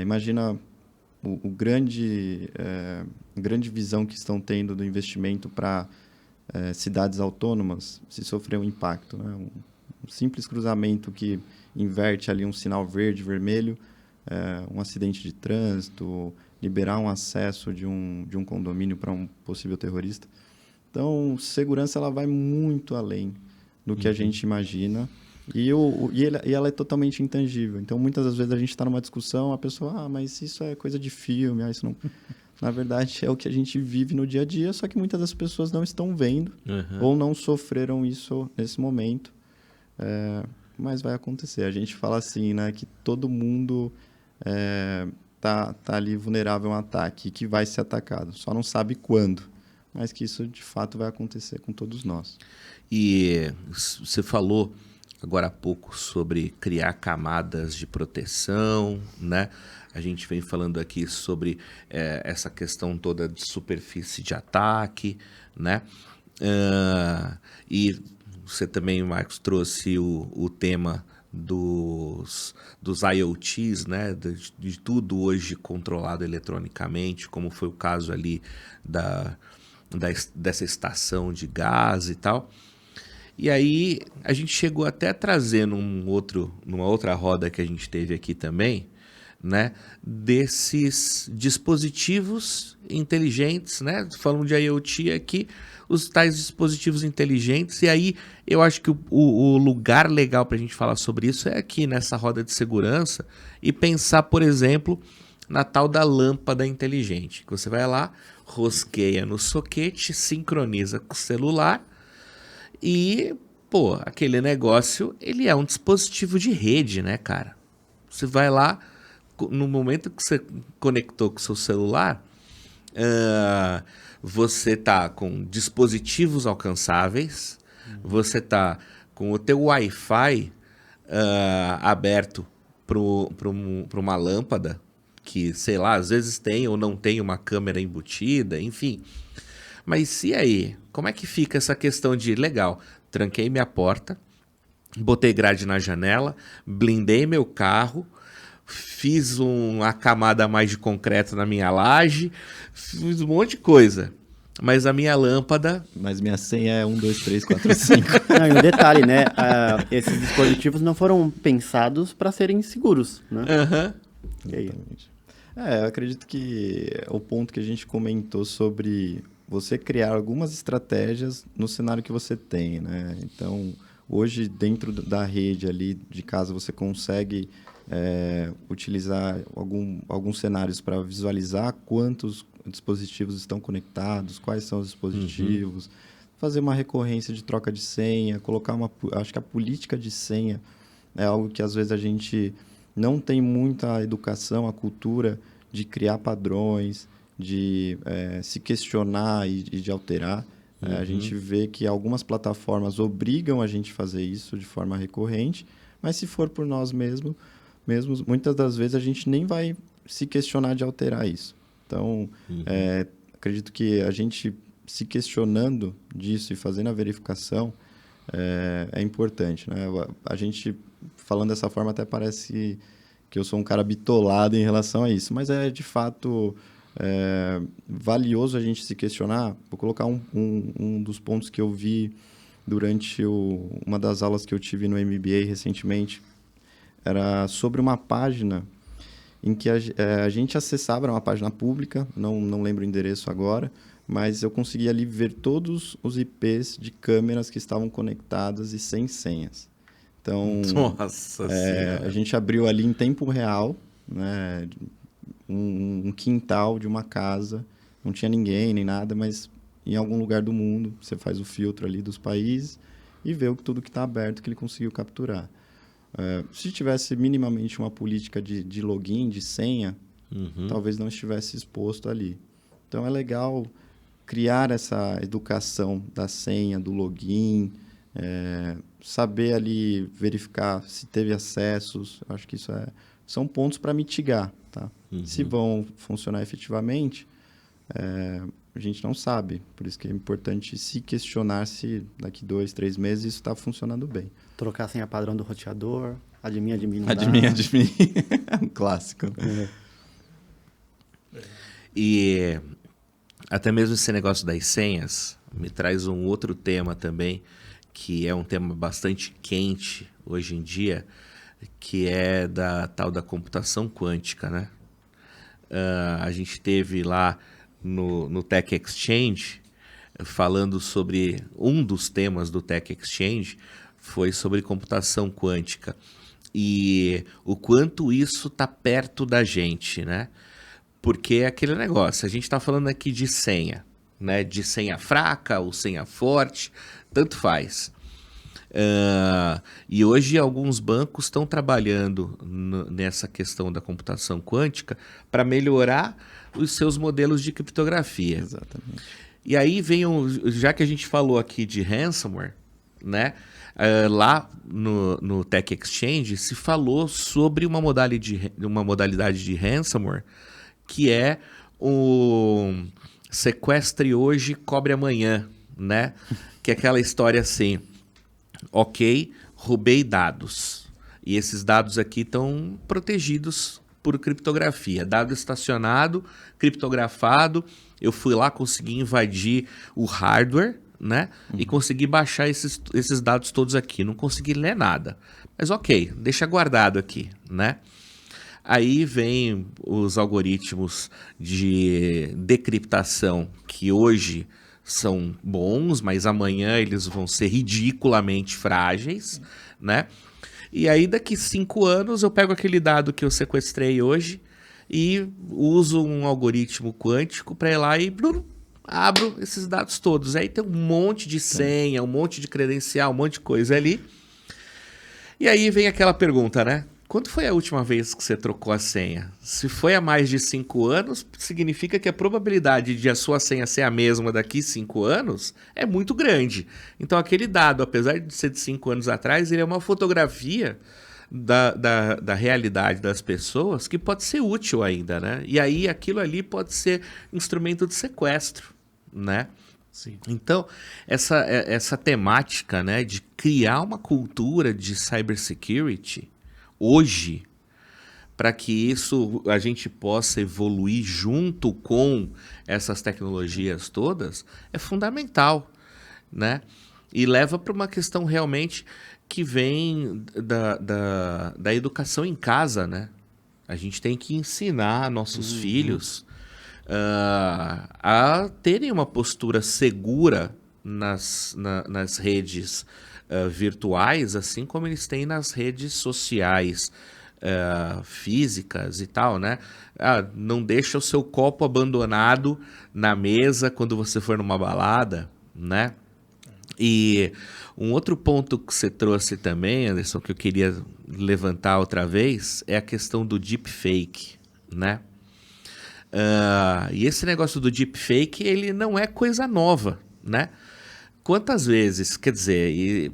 Speaker 2: imagina a grande visão que estão tendo do investimento para cidades autônomas, se sofrer um impacto, né? Um simples cruzamento que inverte ali um sinal verde, vermelho, um acidente de trânsito, liberar um acesso de um condomínio para um possível terrorista. Então, segurança ela vai muito além do que a gente imagina e ela é totalmente intangível. Então, muitas das vezes a gente está numa discussão, a pessoa, mas isso é coisa de filme, isso não... Na verdade, é o que a gente vive no dia a dia, só que muitas das pessoas não estão vendo ou não sofreram isso nesse momento. Mas vai acontecer. A gente fala assim, né, que todo mundo tá ali vulnerável a um ataque, que vai ser atacado. Só não sabe quando, mas que isso de fato vai acontecer com todos nós.
Speaker 1: E você falou agora há pouco sobre criar camadas de proteção, né? A gente vem falando aqui sobre essa questão toda de superfície de ataque, né? E você também, Marcos, trouxe o tema dos IoTs, né? De tudo hoje controlado eletronicamente, como foi o caso ali dessa estação de gás e tal. E aí a gente chegou até a trazer numa outra roda que a gente teve aqui também, né, desses dispositivos inteligentes, né? Falando de IoT aqui, os tais dispositivos inteligentes. E aí eu acho que o lugar legal para a gente falar sobre isso é aqui nessa roda de segurança e pensar, por exemplo, na tal da lâmpada inteligente, que você vai lá, rosqueia no soquete, sincroniza com o celular e, aquele negócio, ele é um dispositivo de rede, né, cara? Você vai lá, no momento que você conectou com o seu celular, você tá com dispositivos alcançáveis, você tá com o teu Wi-Fi aberto para uma lâmpada, que, sei lá, às vezes tem ou não tem uma câmera embutida, enfim. Mas e aí? Como é que fica essa questão de, legal, tranquei minha porta, botei grade na janela, blindei meu carro, fiz uma camada a mais de concreto na minha laje, fiz um monte de coisa. Mas a minha lâmpada...
Speaker 2: Mas minha senha é 1, 2, 3, 4, 5.
Speaker 4: Não, e um detalhe, né? Esses dispositivos não foram pensados para serem seguros, né?
Speaker 1: Aham.
Speaker 4: E aí?
Speaker 2: Exatamente. Eu acredito que o ponto que a gente comentou sobre você criar algumas estratégias no cenário que você tem, né? Então, hoje, dentro da rede ali de casa, você consegue utilizar alguns cenários para visualizar quantos dispositivos estão conectados, quais são os dispositivos, fazer uma recorrência de troca de senha, acho que a política de senha é algo que às vezes a gente não tem muita educação, a cultura de criar padrões, de se questionar e de alterar. A gente vê que algumas plataformas obrigam a gente a fazer isso de forma recorrente, mas se for por nós mesmos, muitas das vezes a gente nem vai se questionar de alterar isso. Então, acredito que a gente se questionando disso e fazendo a verificação é importante, né? A gente, falando dessa forma, até parece que eu sou um cara bitolado em relação a isso, mas é de fato valioso a gente se questionar. Vou colocar um dos pontos que eu vi durante uma das aulas que eu tive no MBA recentemente, era sobre uma página em que a gente acessava, era uma página pública, não lembro o endereço agora, mas eu conseguia ali ver todos os IPs de câmeras que estavam conectadas e sem senhas. Então,
Speaker 1: Nossa Senhora.
Speaker 2: A gente abriu ali em tempo real, né, um quintal de uma casa, não tinha ninguém nem nada, mas em algum lugar do mundo você faz o filtro ali dos países e vê tudo que está aberto que ele conseguiu capturar. Se tivesse minimamente uma política de login, de senha, talvez não estivesse exposto ali. Então, é legal criar essa educação da senha, do login, saber ali verificar se teve acessos. Eu acho que isso são pontos para mitigar. Tá? Se vão funcionar efetivamente, a gente não sabe. Por isso que é importante se questionar se daqui 2, 3 meses isso está funcionando bem.
Speaker 4: Trocar a senha padrão do roteador, admin não dá.
Speaker 2: Admin. É um clássico.
Speaker 1: E até mesmo esse negócio das senhas me traz um outro tema também, que é um tema bastante quente hoje em dia, que é da tal da computação quântica, né? A gente teve lá no Tech Exchange, falando sobre um dos temas do Tech Exchange, foi sobre computação quântica. E o quanto isso está perto da gente, né? Porque é aquele negócio, a gente está falando aqui de senha, né? De senha fraca ou senha forte, tanto faz. E hoje alguns bancos estão trabalhando nessa questão da computação quântica para melhorar os seus modelos de criptografia.
Speaker 2: Exatamente.
Speaker 1: E aí vem, já que a gente falou aqui de ransomware, né? Lá no Tech Exchange se falou sobre uma modalidade de ransomware que é o sequestre hoje, cobre amanhã, né? Que é aquela história assim, ok, roubei dados. E esses dados aqui estão protegidos por criptografia. Dado estacionado, criptografado, eu fui lá, consegui invadir o hardware, né? E consegui baixar esses dados todos aqui. Não consegui ler nada. Mas ok, deixa guardado aqui, né? Aí vem os algoritmos de decriptação que hoje são bons, mas amanhã eles vão ser ridiculamente frágeis, né? E aí daqui 5 anos eu pego aquele dado que eu sequestrei hoje e uso um algoritmo quântico para ir lá e abro esses dados todos. Aí tem um monte de senha, um monte de credencial, um monte de coisa ali. E aí vem aquela pergunta, né? Quando foi a última vez que você trocou a senha? Se foi há mais de 5 anos, significa que a probabilidade de a sua senha ser a mesma daqui 5 anos é muito grande. Então aquele dado, apesar de ser de 5 anos atrás, ele é uma fotografia da realidade das pessoas que pode ser útil ainda, né? E aí aquilo ali pode ser instrumento de sequestro, né?
Speaker 3: Sim.
Speaker 1: Então, essa temática, né, de criar uma cultura de cybersecurity hoje, para que isso a gente possa evoluir junto com essas tecnologias todas, é fundamental, né? E leva para uma questão realmente que vem da educação em casa, né? A gente tem que ensinar nossos filhos a terem uma postura segura nas redes virtuais, assim como eles têm nas redes sociais físicas e tal, né? Não deixa o seu copo abandonado na mesa quando você for numa balada, né? E um outro ponto que você trouxe também, Anderson, que eu queria levantar outra vez, é a questão do deepfake, né? E esse negócio do deepfake, ele não é coisa nova, né? Quantas vezes, quer dizer,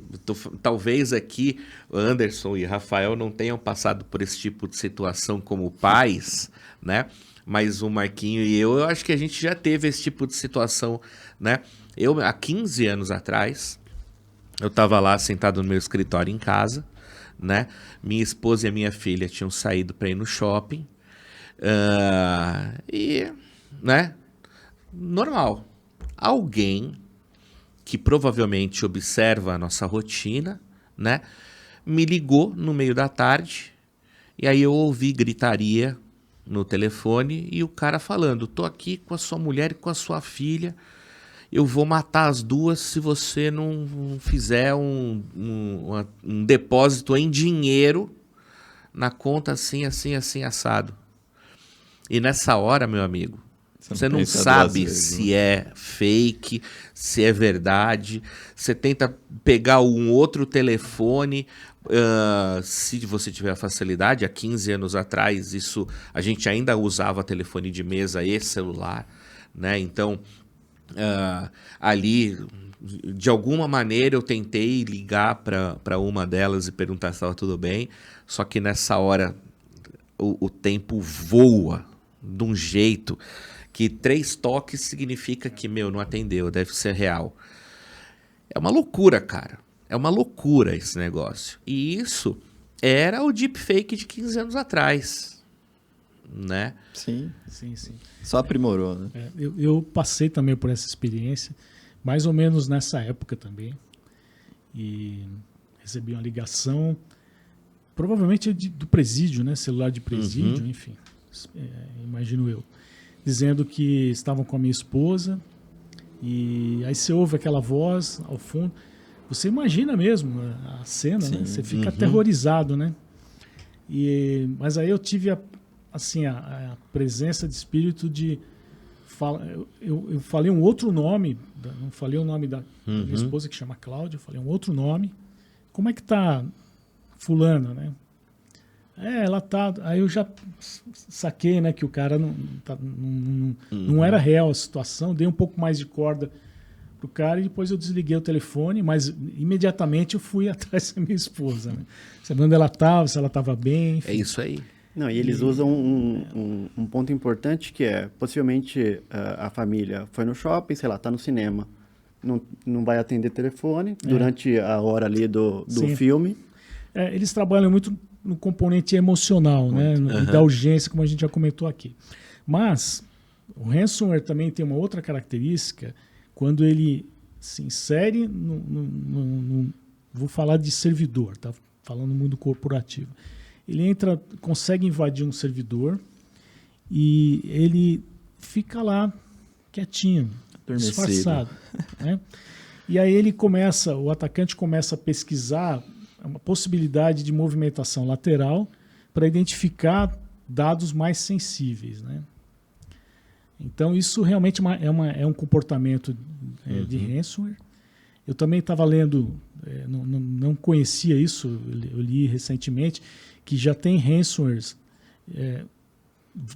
Speaker 1: talvez aqui Anderson e Rafael não tenham passado por esse tipo de situação como pais, né? Mas o Marquinho e eu acho que a gente já teve esse tipo de situação, né? Eu, há 15 anos atrás, eu estava lá sentado no meu escritório em casa, né? Minha esposa e a minha filha tinham saído para ir no shopping. E, né? Normal. Alguém que provavelmente observa a nossa rotina, né? Me ligou no meio da tarde e aí eu ouvi gritaria no telefone e o cara falando: tô aqui com a sua mulher e com a sua filha, eu vou matar as duas se você não fizer um depósito em dinheiro na conta assim, assim, assim, assado. E nessa hora, meu amigo, você não sabe se é fake, se é verdade. Você tenta pegar um outro telefone. Se você tiver a facilidade, há 15 anos atrás, a gente ainda usava telefone de mesa e celular, né? Então, ali, de alguma maneira, eu tentei ligar para uma delas e perguntar se estava tudo bem. Só que nessa hora, o tempo voa de um jeito que 3 toques significa que, não atendeu, deve ser real. É uma loucura, cara. É uma loucura esse negócio. E isso era o deepfake de 15 anos atrás, né?
Speaker 2: Sim.
Speaker 3: Sim, sim.
Speaker 2: Só aprimorou, né?
Speaker 3: Eu passei também por essa experiência, mais ou menos nessa época também. E recebi uma ligação, provavelmente do presídio, né? Celular de presídio, enfim. Imagino eu. Dizendo que estavam com a minha esposa, e aí você ouve aquela voz ao fundo. Você imagina mesmo a cena, né? Você fica aterrorizado, né? Mas aí eu tive a presença de espírito de... Eu falei um outro nome, não falei o nome da minha esposa, que chama Cláudia, eu falei um outro nome. Como é que tá fulana, né? Ela tá... Aí eu já saquei, né, que o cara não era real a situação, dei um pouco mais de corda pro cara e depois eu desliguei o telefone, mas imediatamente eu fui atrás da minha esposa, né? Sabendo onde ela estava, se ela estava bem, enfim.
Speaker 1: É isso aí.
Speaker 4: Não, e eles usam um ponto importante que é, possivelmente a família foi no shopping, sei lá, tá no cinema, não vai atender telefone durante a hora ali do filme.
Speaker 3: Eles trabalham muito no componente emocional, né? Da urgência, como a gente já comentou aqui. Mas o ransomware também tem uma outra característica, quando ele se insere vou falar de servidor, tá? Falando no mundo corporativo. Ele consegue invadir um servidor e ele fica lá quietinho, disfarçado, né? E aí o atacante começa a pesquisar uma possibilidade de movimentação lateral para identificar dados mais sensíveis, né? Então isso realmente é um comportamento de ransomware. Eu também estava lendo, não conhecia isso, eu li recentemente, que já tem ransomwares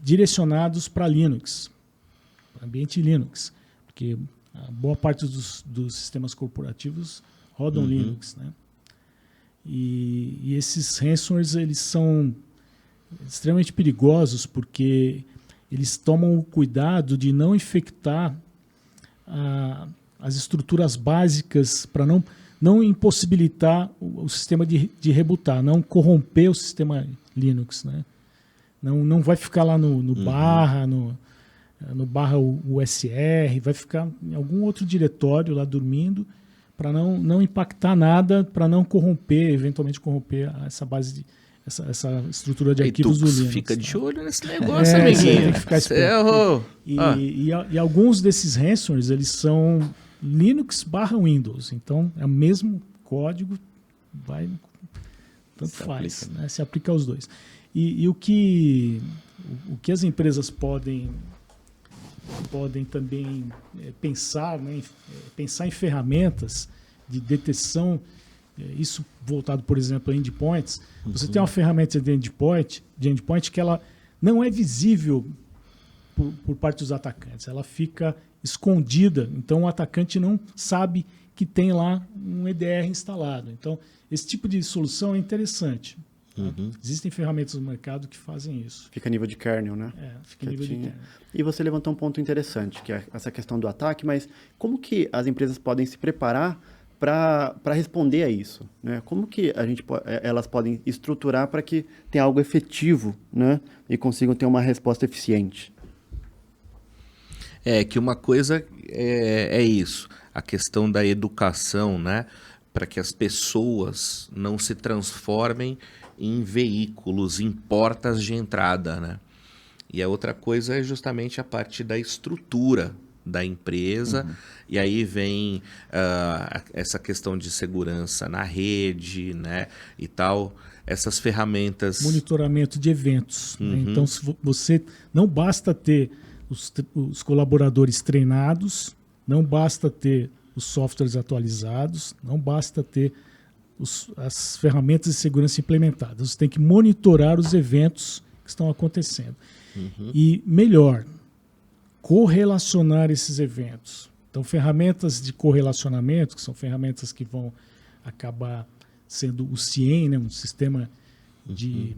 Speaker 3: direcionados para Linux, para ambiente Linux, porque a boa parte dos sistemas corporativos rodam Linux, né? E esses ransomwares, eles são extremamente perigosos porque eles tomam o cuidado de não infectar as estruturas básicas para não impossibilitar o sistema de rebootar, não corromper o sistema Linux, né? Não vai ficar lá no barra, no barra USR, vai ficar em algum outro diretório lá dormindo para não impactar nada, para não corromper, eventualmente corromper essa base essa estrutura de
Speaker 1: E tu
Speaker 3: arquivos do Linux.
Speaker 1: fica
Speaker 3: né?
Speaker 1: de olho nesse negócio,
Speaker 3: Você
Speaker 1: amiguinho.
Speaker 3: tem que ficar esperto. E alguns desses ransomwares, eles são Linux/Windows. Então, é o mesmo código, tanto
Speaker 2: Se
Speaker 3: faz,
Speaker 2: aplica,
Speaker 3: né? Se aplica aos dois. E o que as empresas podem também pensar, né? Pensar em ferramentas de detecção, isso voltado, por exemplo, a endpoints. Você tem uma ferramenta de endpoint que ela não é visível por parte dos atacantes. Ela fica escondida, então o atacante não sabe que tem lá um EDR instalado. Então, esse tipo de solução é interessante. Existem ferramentas no mercado que fazem isso.
Speaker 4: Fica a nível de kernel, né?
Speaker 3: Fica a nível de kernel.
Speaker 4: E você levantou um ponto interessante, que é essa questão do ataque, mas como que as empresas podem se preparar para responder a isso, né? Como que elas podem estruturar para que tenha algo efetivo, né? E consigam ter uma resposta eficiente?
Speaker 1: Que uma coisa é isso, a questão da educação, né? Para que as pessoas não se transformem em veículos, em portas de entrada, né? E a outra coisa é justamente a parte da estrutura da empresa, e aí vem essa questão de segurança na rede, né? E tal, essas ferramentas...
Speaker 3: Monitoramento de eventos. Né? Então, se você não basta ter os colaboradores treinados, não basta ter os softwares atualizados, não basta ter as ferramentas de segurança implementadas. Você tem que monitorar os eventos que estão acontecendo. E, melhor, correlacionar esses eventos. Então, ferramentas de correlacionamento, que são ferramentas que vão acabar sendo o CIEM, né, um sistema de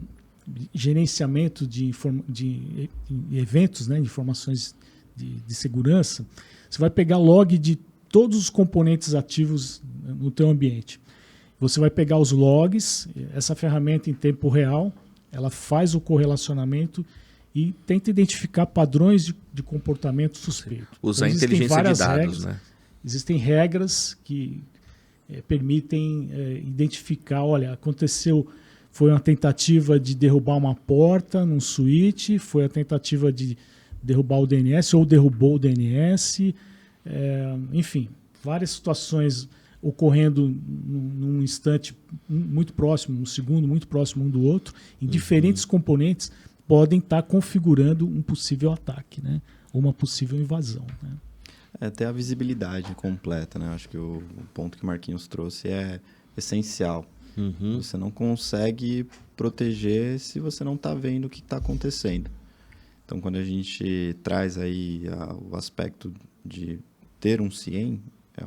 Speaker 3: gerenciamento de eventos, né, de informações de segurança. Você vai pegar log de todos os componentes ativos no teu ambiente. Você vai pegar os logs, essa ferramenta em tempo real, ela faz o correlacionamento e tenta identificar padrões de comportamento suspeito.
Speaker 1: Usar
Speaker 3: então,
Speaker 1: inteligência de dados,
Speaker 3: regras,
Speaker 1: né?
Speaker 3: Existem regras que permitem identificar, olha, foi uma tentativa de derrubar uma porta num switch, foi a tentativa de derrubar o DNS ou derrubou o DNS, enfim, várias situações ocorrendo num instante muito próximo, um segundo muito próximo um do outro, em diferentes componentes, podem estar configurando um possível ataque, né? Ou uma possível invasão. Né?
Speaker 2: Até a visibilidade completa, né? Acho que o ponto que o Marquinhos trouxe é essencial. Você não consegue proteger se você não está vendo o que está acontecendo. Então, quando a gente traz aí o aspecto de ter um CIEM, é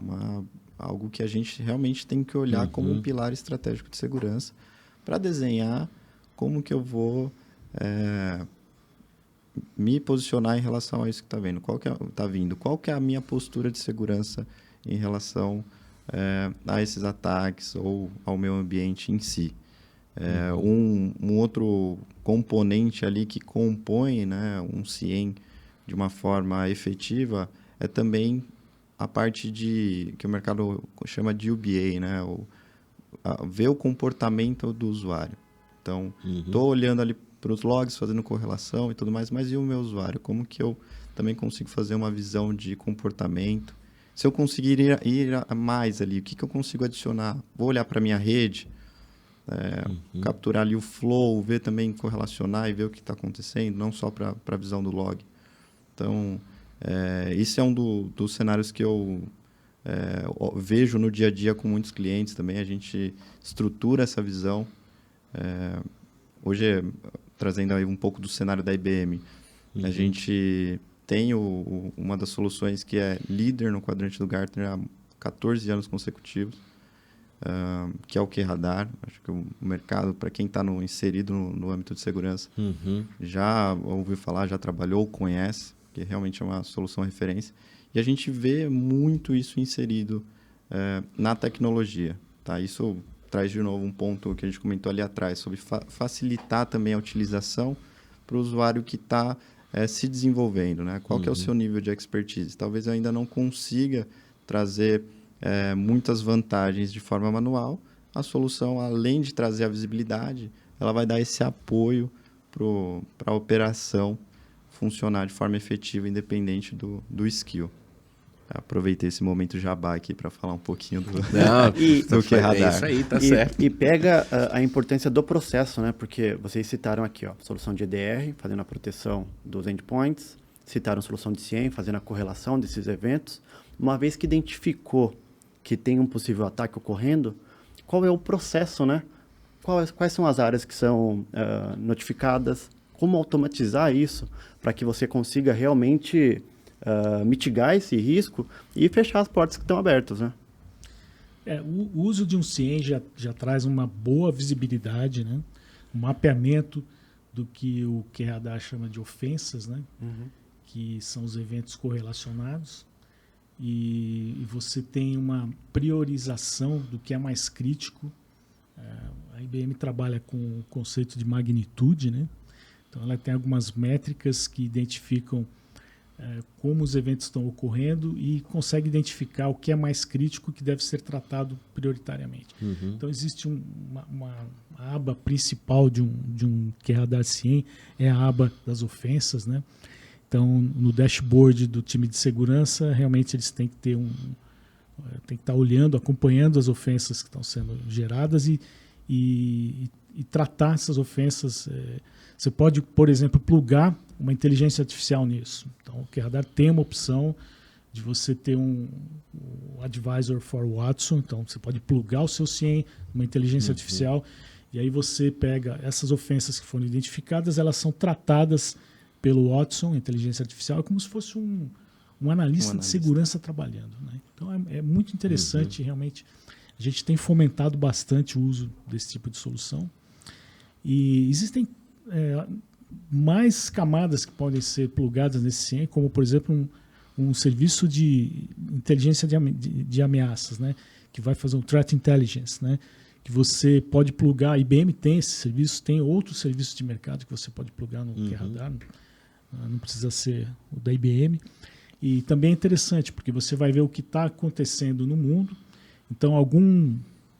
Speaker 2: algo que a gente realmente tem que olhar como um pilar estratégico de segurança para desenhar como que eu vou me posicionar em relação a isso que está vendo. Qual que é a minha postura de segurança em relação a esses ataques ou ao meu ambiente em si. Um outro componente ali que compõe, né, um CIEM de uma forma efetiva é também a parte que o mercado chama de UBA, né, ver o comportamento do usuário. Então, estou olhando ali para os logs, fazendo correlação e tudo mais, mas e o meu usuário? Como que eu também consigo fazer uma visão de comportamento? Se eu conseguir ir a mais ali, o que eu consigo adicionar? Vou olhar para a minha rede, capturar ali o flow, ver também, correlacionar e ver o que está acontecendo, não só para a visão do log. Então, esse é um dos cenários que eu vejo no dia a dia com muitos clientes também. A gente estrutura essa visão. Hoje, trazendo aí um pouco do cenário da IBM, a gente tem uma das soluções que é líder no quadrante do Gartner há 14 anos consecutivos, que é o QRadar. Acho que o mercado, para quem está inserido no âmbito de segurança, já ouviu falar, já trabalhou, conhece, que realmente é uma solução referência. E a gente vê muito isso inserido na tecnologia. Tá? Isso traz de novo um ponto que a gente comentou ali atrás, sobre facilitar também a utilização para o usuário que está se desenvolvendo, né? Qual que é o seu nível de expertise? Talvez eu ainda não consiga trazer muitas vantagens de forma manual. A solução, além de trazer a visibilidade, ela vai dar esse apoio para a operação funcionar de forma efetiva, independente do skill. Aproveitei esse momento jabá aqui para falar um pouquinho do que é radar.
Speaker 1: É isso aí, tá certo.
Speaker 4: E pega a importância do processo, né? Porque vocês citaram aqui, ó, solução de EDR, fazendo a proteção dos endpoints, citaram solução de CIEM, fazendo a correlação desses eventos. Uma vez que identificou que tem um possível ataque ocorrendo, qual é o processo, né? Quais são as áreas que são notificadas? Como automatizar isso para que você consiga realmente mitigar esse risco e fechar as portas que estão abertas, né?
Speaker 3: O uso de um CIEM já traz uma boa visibilidade, né? Um mapeamento do que o QRadar chama de ofensas, né? Que são os eventos correlacionados. E você tem uma priorização do que é mais crítico. A IBM trabalha com o conceito de magnitude, né? Então ela tem algumas métricas que identificam como os eventos estão ocorrendo e consegue identificar o que é mais crítico que deve ser tratado prioritariamente. Então existe uma aba principal de um QRadar CIEM, é a aba das ofensas, né? Então no dashboard do time de segurança realmente eles têm que ter tem que estar olhando, acompanhando as ofensas que estão sendo geradas e tratar essas ofensas. Você pode, por exemplo, plugar uma inteligência artificial nisso. Então, o QRadar tem uma opção de você ter um Advisor for Watson. Então, você pode plugar o seu CIEM numa inteligência artificial e aí você pega essas ofensas que foram identificadas, elas são tratadas pelo Watson, inteligência artificial, como se fosse um analista de segurança trabalhando, né? Então, é muito interessante, realmente. A gente tem fomentado bastante o uso desse tipo de solução. E existem mais camadas que podem ser plugadas nesse CIEM, como, por exemplo, um serviço de inteligência de ameaças, né? Que vai fazer um Threat Intelligence, né? Que você pode plugar. A IBM tem esse serviço, tem outros serviços de mercado que você pode plugar no QRadar, não precisa ser o da IBM. E também é interessante, porque você vai ver o que está acontecendo no mundo. Então, algum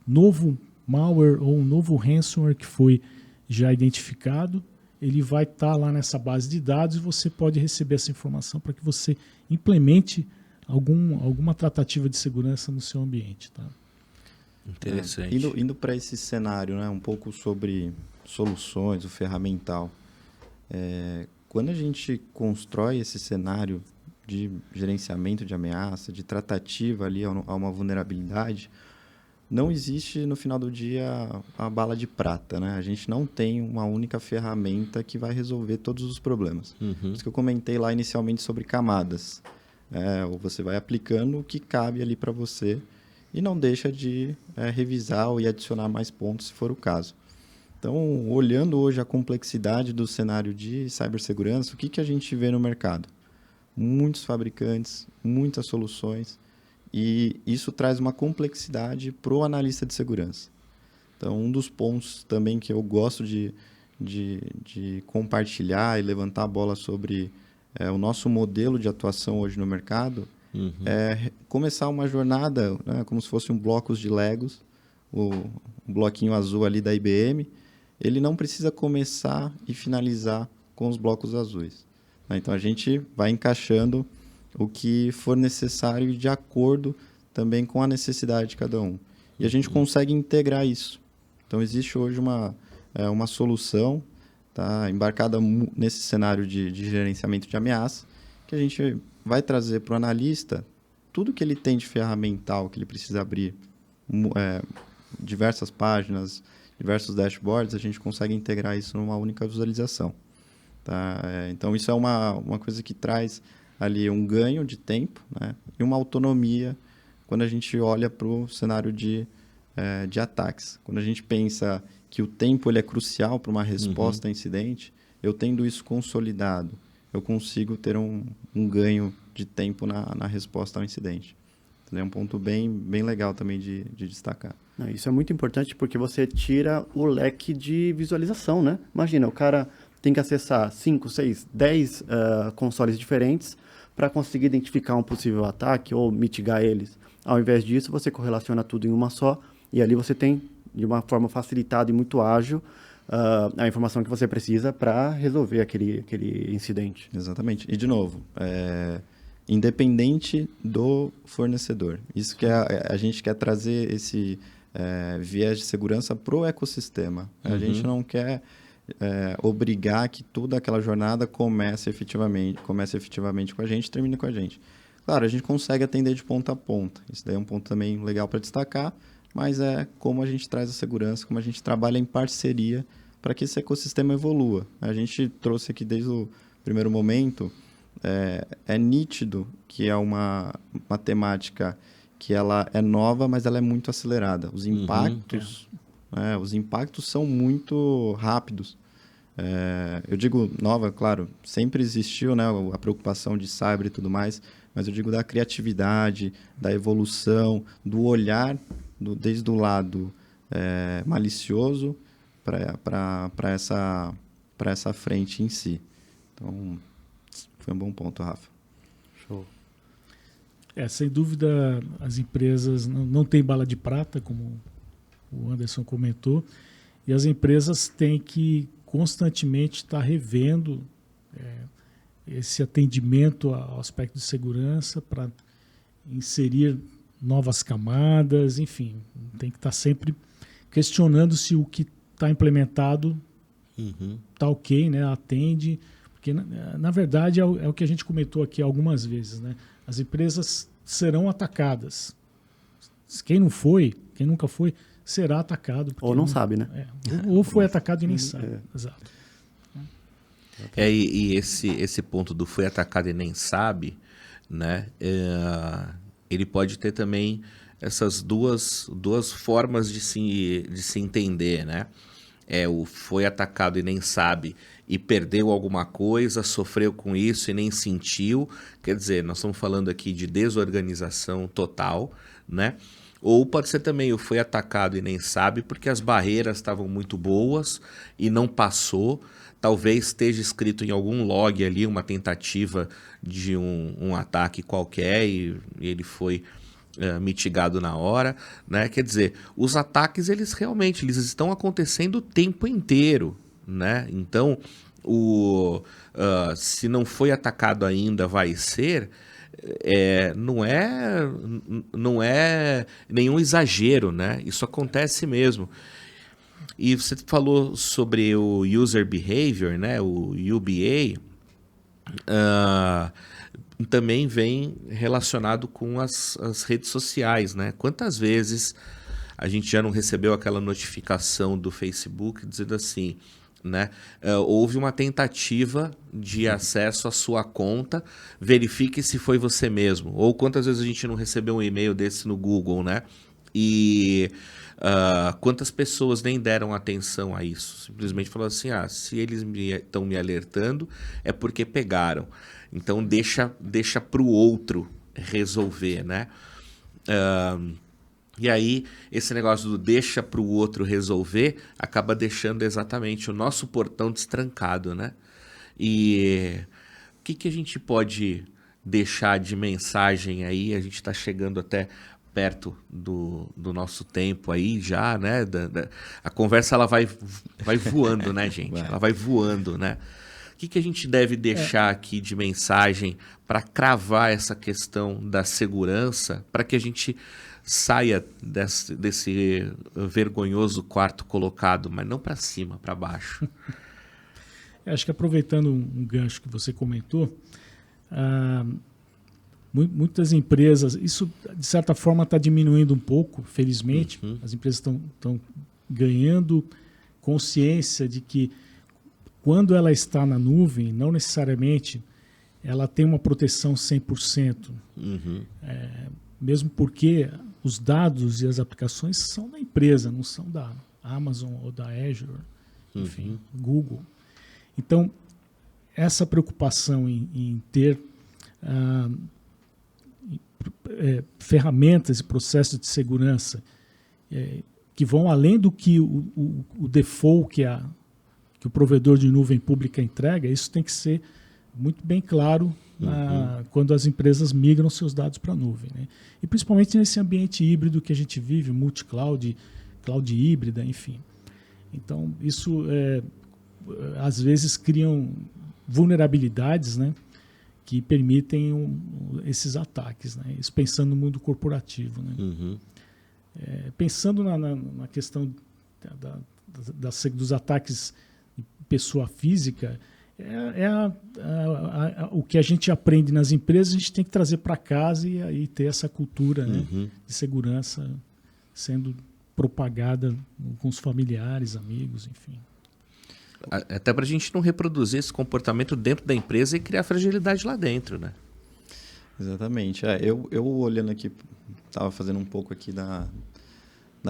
Speaker 3: novo malware ou um novo ransomware que foi já identificado, ele vai estar lá nessa base de dados e você pode receber essa informação para que você implemente alguma tratativa de segurança no seu ambiente. Tá?
Speaker 1: Interessante.
Speaker 2: Indo para esse cenário, né, um pouco sobre soluções, o ferramental. Quando a gente constrói esse cenário de gerenciamento de ameaça, de tratativa ali a uma vulnerabilidade, não existe no final do dia a bala de prata, né? A gente não tem uma única ferramenta que vai resolver todos os problemas. Por isso que eu comentei lá inicialmente sobre camadas. Ou você vai aplicando o que cabe ali para você e não deixa de revisar ou adicionar mais pontos se for o caso. Então, olhando hoje a complexidade do cenário de cibersegurança, o que a gente vê no mercado? Muitos fabricantes, muitas soluções, e isso traz uma complexidade para o analista de segurança. Então, um dos pontos também que eu gosto de compartilhar e levantar a bola sobre o nosso modelo de atuação hoje no mercado é começar uma jornada, né, como se fosse um blocos de Legos, o bloquinho azul ali da IBM, ele não precisa começar e finalizar com os blocos azuis. Então, a gente vai encaixando o que for necessário de acordo também com a necessidade de cada um. E a gente consegue integrar isso. Então, existe hoje uma solução embarcada nesse cenário de gerenciamento de ameaça, que a gente vai trazer para o analista tudo que ele tem de ferramental, que ele precisa abrir diversas páginas, diversos dashboards, a gente consegue integrar isso numa única visualização. Tá? Então, isso é uma coisa que traz ali um ganho de tempo, né? E uma autonomia quando a gente olha para o cenário de ataques. Quando a gente pensa que o tempo ele é crucial para uma resposta a incidente, eu tendo isso consolidado, eu consigo ter um ganho de tempo na resposta ao incidente. Então, é um ponto bem legal também de destacar.
Speaker 4: Não, isso é muito importante porque você tira o leque de visualização, né? Imagina, o cara tem que acessar 5, 6, 10 consoles diferentes para conseguir identificar um possível ataque ou mitigar eles. Ao invés disso, você correlaciona tudo em uma só e ali você tem, de uma forma facilitada e muito ágil, a informação que você precisa para resolver aquele incidente.
Speaker 2: Exatamente. E, de novo, independente do fornecedor. Isso que a gente quer trazer esse viés de segurança para o ecossistema. A gente não quer obrigar que toda aquela jornada comece efetivamente com a gente e termine com a gente. Claro, a gente consegue atender de ponta a ponta. Isso daí é um ponto também legal para destacar, mas é como a gente traz a segurança, como a gente trabalha em parceria para que esse ecossistema evolua. A gente trouxe aqui desde o primeiro momento, é nítido que é uma temática que ela é nova, mas ela é muito acelerada. Os impactos são muito rápidos. Eu digo nova, claro, sempre existiu, né, a preocupação de cyber e tudo mais, mas eu digo da criatividade, da evolução, do olhar desde o lado malicioso para essa frente em si. Então, foi um bom ponto, Rafa.
Speaker 4: Show.
Speaker 3: Sem dúvida, as empresas não têm bala de prata, como o Anderson comentou, e as empresas têm que constantemente estar revendo esse atendimento ao aspecto de segurança para inserir novas camadas, enfim, tem que estar sempre questionando se o que está implementado está ok, né, atende, porque na verdade é o que a gente comentou aqui algumas vezes, né? As empresas serão atacadas. Quem nunca foi, será atacado.
Speaker 4: Ou não sabe, né?
Speaker 3: Ou foi atacado e nem sabe. Exato.
Speaker 1: E esse ponto do foi atacado e nem sabe, né? Ele pode ter também essas duas formas de se entender, né? O foi atacado e nem sabe e perdeu alguma coisa, sofreu com isso e nem sentiu. Quer dizer, nós estamos falando aqui de desorganização total, né? Ou pode ser também o foi atacado e nem sabe porque as barreiras estavam muito boas e não passou. Talvez esteja escrito em algum log ali uma tentativa de um ataque qualquer e ele foi mitigado na hora, né? Quer dizer, os ataques eles realmente estão acontecendo o tempo inteiro, né? Então, se não foi atacado ainda, vai ser. Não é nenhum exagero, né? Isso acontece mesmo. E você falou sobre o User Behavior, né? O UBA, também vem relacionado com as redes sociais, né? Quantas vezes a gente já não recebeu aquela notificação do Facebook dizendo assim, né? Houve uma tentativa de acesso à sua conta, verifique se foi você mesmo. Ou quantas vezes a gente não recebeu um e-mail desse no Google, né? E quantas pessoas nem deram atenção a isso? Simplesmente falaram assim, se eles estão me alertando é porque pegaram. Então deixa para o outro resolver, né? E aí esse negócio do deixa para o outro resolver acaba deixando exatamente o nosso portão destrancado, né? E o que a gente pode deixar de mensagem aí? A gente está chegando até perto do nosso tempo aí já, né? A conversa ela vai voando, né, gente? Ela vai voando, né? O que a gente deve deixar aqui de mensagem para cravar essa questão da segurança, para que a gente saia desse vergonhoso quarto colocado, mas não para cima, para baixo?
Speaker 3: Acho que aproveitando um gancho que você comentou, muitas empresas, isso de certa forma está diminuindo um pouco, felizmente. As empresas estão ganhando consciência de que quando ela está na nuvem, não necessariamente ela tem uma proteção 100%. Mesmo porque os dados e as aplicações são da empresa, não são da Amazon ou da Azure, enfim, Google. Então, essa preocupação em ter ferramentas e processos de segurança que vão além do que o default que o provedor de nuvem pública entrega, isso tem que ser muito bem claro quando as empresas migram seus dados para a nuvem, né? E principalmente nesse ambiente híbrido que a gente vive, multi-cloud, cloud híbrida, enfim. Então, isso às vezes criam vulnerabilidades, né, que permitem esses ataques, né? Isso pensando no mundo corporativo, né?
Speaker 1: Uhum.
Speaker 3: Pensando na questão dos ataques de pessoa física, o que a gente aprende nas empresas, a gente tem que trazer para casa e ter essa cultura, né, de segurança sendo propagada com os familiares, amigos, enfim.
Speaker 1: Até para a gente não reproduzir esse comportamento dentro da empresa e criar fragilidade lá dentro, né?
Speaker 2: Exatamente. Eu olhando aqui, estava fazendo um pouco aqui da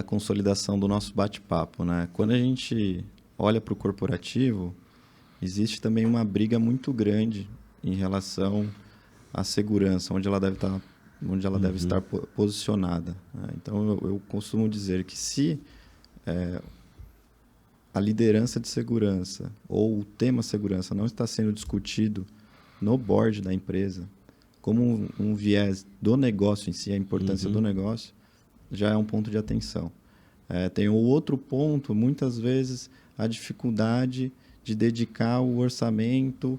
Speaker 2: consolidação do nosso bate-papo, né? Quando a gente olha para o corporativo, existe também uma briga muito grande em relação à segurança, onde ela deve estar posicionada, né? Então, eu costumo dizer que se a liderança de segurança ou o tema segurança não está sendo discutido no board da empresa, como um viés do negócio em si, a importância do negócio, já é um ponto de atenção. Tem o outro ponto, muitas vezes, a dificuldade de dedicar o orçamento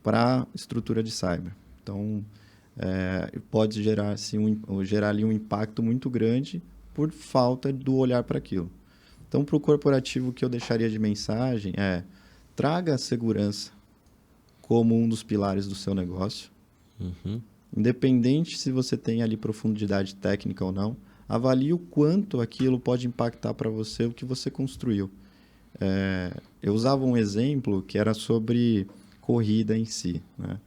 Speaker 2: para a estrutura de cyber. Então, pode gerar ali um impacto muito grande por falta do olhar para aquilo. Então, para o corporativo, o que eu deixaria de mensagem é: traga a segurança como um dos pilares do seu negócio. Independente se você tem ali profundidade técnica ou não, avalie o quanto aquilo pode impactar para você o que você construiu. Eu usava um exemplo que era sobre corrida em si, né?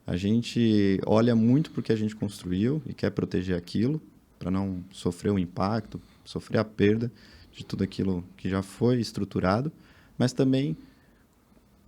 Speaker 2: A gente olha muito para o que a gente construiu e quer proteger aquilo para não sofrer o impacto, sofrer a perda de tudo aquilo que já foi estruturado, mas também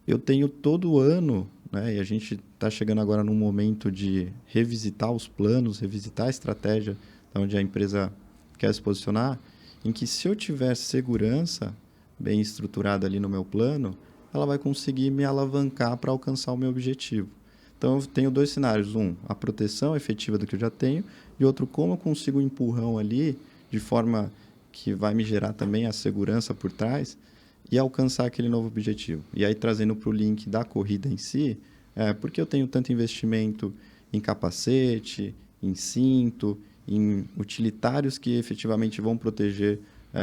Speaker 2: eu tenho todo ano, né, e a gente está chegando agora num momento de revisitar os planos, revisitar a estratégia onde a empresa quer se posicionar, em que se eu tiver segurança bem estruturada ali no meu plano, ela vai conseguir me alavancar para alcançar o meu objetivo. Então, eu tenho dois cenários. Um, a proteção efetiva do que eu já tenho, e outro, como eu consigo um empurrão ali, de forma que vai me gerar também a segurança por trás e alcançar aquele novo objetivo. E aí, trazendo para o link da corrida em si, por que eu tenho tanto investimento em capacete, em cinto, em utilitários que efetivamente vão proteger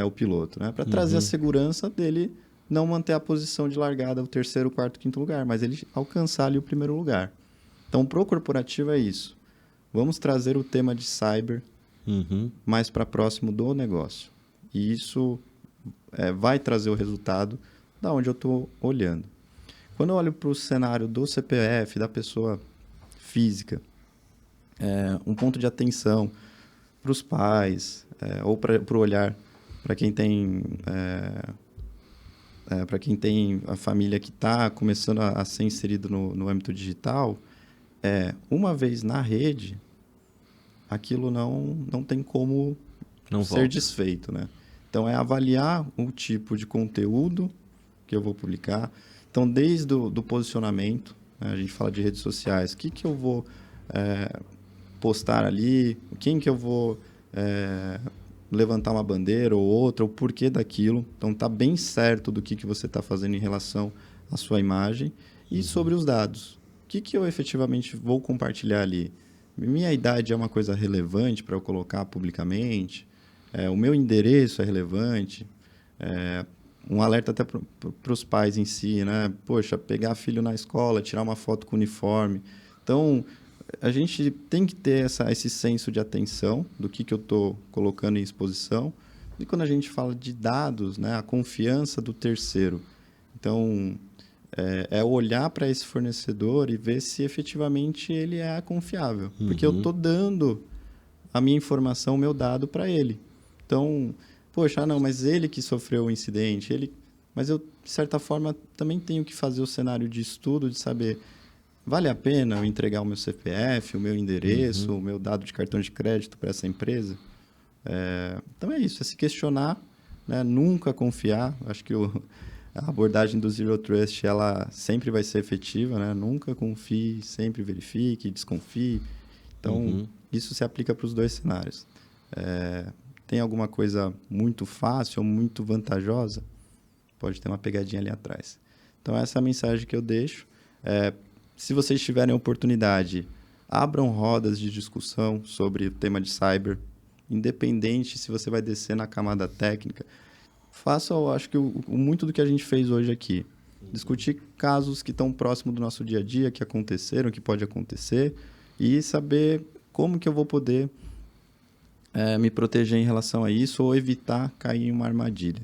Speaker 2: o piloto, né? Para trazer a segurança dele não manter a posição de largada, o terceiro, quarto, quinto lugar, mas ele alcançar ali o primeiro lugar. Então, pro corporativo é isso. Vamos trazer o tema de cyber mais para próximo do negócio. E isso vai trazer o resultado da onde eu estou olhando. Quando eu olho para o cenário do CPF, da pessoa física, um ponto de atenção para os pais, ou para o olhar para quem tem a família que está começando a ser inserido no âmbito digital, uma vez na rede, aquilo não tem como ser desfeito, né? Então, é avaliar o tipo de conteúdo que eu vou publicar. Então, desde do posicionamento, né? A gente fala de redes sociais, o que eu vou postar ali, quem que eu vou levantar uma bandeira ou outra, o porquê daquilo. Então, tá bem certo do que você está fazendo em relação à sua imagem. E sobre os dados. O que eu efetivamente vou compartilhar ali? Minha idade é uma coisa relevante para eu colocar publicamente? O meu endereço é relevante? Um alerta até para os pais em si, né? Poxa, pegar filho na escola, tirar uma foto com uniforme. Então, a gente tem que ter esse senso de atenção do que eu estou colocando em exposição. E quando a gente fala de dados, né, a confiança do terceiro. Então, olhar para esse fornecedor e ver se efetivamente ele é confiável. Porque eu estou dando a minha informação, o meu dado para ele. Então, poxa, não, mas ele que sofreu o incidente, mas eu, de certa forma, também tenho que fazer o cenário de estudo, de saber, vale a pena eu entregar o meu CPF, o meu endereço, o meu dado de cartão de crédito para essa empresa? Então é isso, é se questionar, né? Nunca confiar. Acho que a abordagem do Zero Trust, ela sempre vai ser efetiva, né? Nunca confie, sempre verifique, desconfie. Então, isso se aplica para os dois cenários. Tem alguma coisa muito fácil ou muito vantajosa? pode ter uma pegadinha ali atrás. Então, essa é a mensagem que eu deixo. Se vocês tiverem oportunidade, abram rodas de discussão sobre o tema de cyber, independente se você vai descer na camada técnica. Faça, eu acho que muito do que a gente fez hoje aqui. Discutir casos que estão próximos do nosso dia a dia, que aconteceram, que pode acontecer, e saber como que eu vou poder me proteger em relação a isso ou evitar cair em uma armadilha.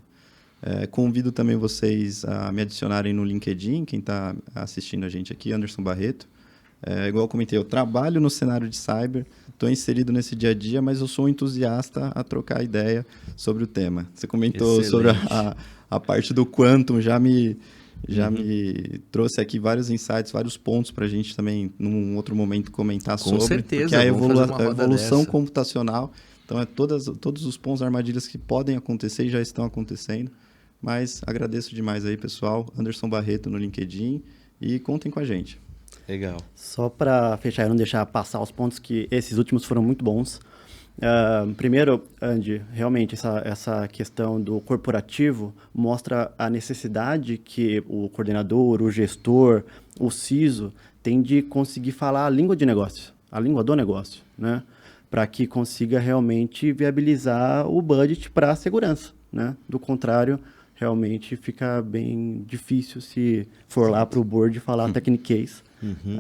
Speaker 2: Convido também vocês a me adicionarem no LinkedIn, quem está assistindo a gente aqui, Anderson Barreto. Igual eu comentei, eu trabalho no cenário de cyber, estou inserido nesse dia a dia, mas eu sou um entusiasta a trocar ideia sobre o tema. Você comentou sobre a parte do Quantum, já me trouxe aqui vários insights, vários pontos para a gente também, num outro momento, comentar sobre.
Speaker 1: Com certeza,
Speaker 2: porque a evolução
Speaker 1: dessa.
Speaker 2: computacional, então todos os pontos, armadilhas que podem acontecer e já estão acontecendo. Mas agradeço demais aí, pessoal. Anderson Barreto no LinkedIn e contem com a gente.
Speaker 1: Legal.
Speaker 4: Só para fechar e não deixar passar os pontos, que esses últimos foram muito bons. Primeiro, Andy, realmente essa questão do corporativo mostra a necessidade que o coordenador, o gestor, o CISO tem de conseguir falar a língua de negócio, a língua do negócio, né? Para que consiga realmente viabilizar o budget para a segurança, né? Do contrário, realmente fica bem difícil se for lá para o board falar techniquez.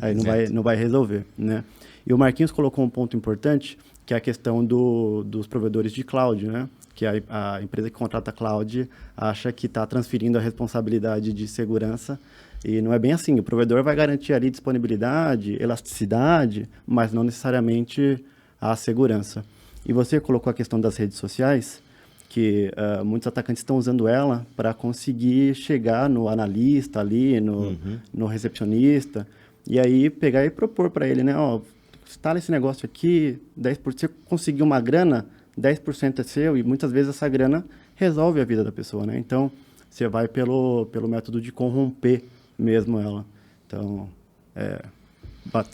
Speaker 4: Aí não vai resolver, né? E o Marquinhos colocou um ponto importante, que é a questão dos provedores de cloud, né? Que a empresa que contrata cloud acha que está transferindo a responsabilidade de segurança, e não é bem assim. O provedor vai garantir ali disponibilidade, elasticidade, mas não necessariamente a segurança. E você colocou a questão das redes sociais, que muitos atacantes estão usando ela para conseguir chegar no analista ali, no recepcionista, e aí pegar e propor para ele, né? Ó, instala esse negócio aqui, 10%, você conseguir uma grana, 10% é seu, e muitas vezes essa grana resolve a vida da pessoa, né? Então, você vai pelo método de corromper mesmo ela. Então,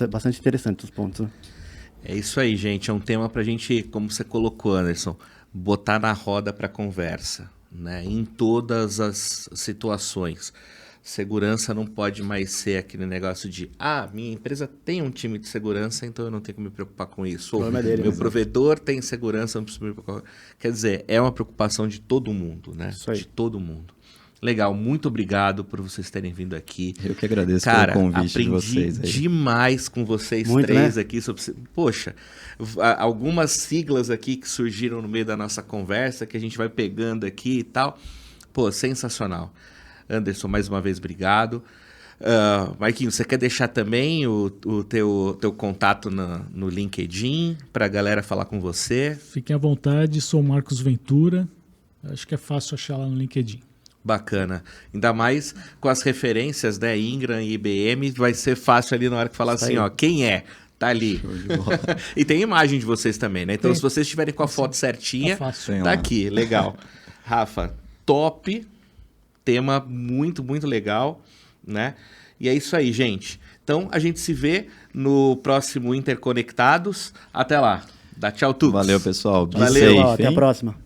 Speaker 4: bastante interessante os pontos, né?
Speaker 1: É isso aí, gente. É um tema para a gente, como você colocou, Anderson, botar na roda para conversa, né? Em todas as situações. Segurança não pode mais ser aquele negócio de minha empresa tem um time de segurança, então eu não tenho que me preocupar com isso. Ou meu provedor tem segurança, eu não preciso me preocupar. Quer dizer, é uma preocupação de todo mundo, né?
Speaker 4: Isso aí.
Speaker 1: De todo mundo. Legal, muito obrigado por vocês terem vindo aqui.
Speaker 2: Eu que agradeço
Speaker 1: pelo
Speaker 2: convite de vocês.
Speaker 1: Aprendi demais com vocês
Speaker 4: muito,
Speaker 1: três,
Speaker 4: né?
Speaker 1: aqui. Poxa, algumas siglas aqui que surgiram no meio da nossa conversa, que a gente vai pegando aqui e tal. Pô, sensacional. Anderson, mais uma vez, obrigado. Marquinhos, você quer deixar também o teu contato no LinkedIn para a galera falar com você?
Speaker 3: Fiquem à vontade, sou Marcos Ventura. Acho que é fácil achar lá no LinkedIn.
Speaker 1: Bacana. Ainda mais com as referências, né? Ingram e IBM, vai ser fácil ali na hora que falar assim, ó, quem é? Tá ali. E tem imagem de vocês também, né? Então, se vocês estiverem com a foto certinha, tá aqui. Legal. Rafa, top. Tema muito, muito legal, né? E é isso aí, gente. Então, a gente se vê no próximo Interconectados. Até lá. Dá tchau, Tux.
Speaker 2: Valeu, pessoal.
Speaker 1: Valeu.
Speaker 4: Até a próxima.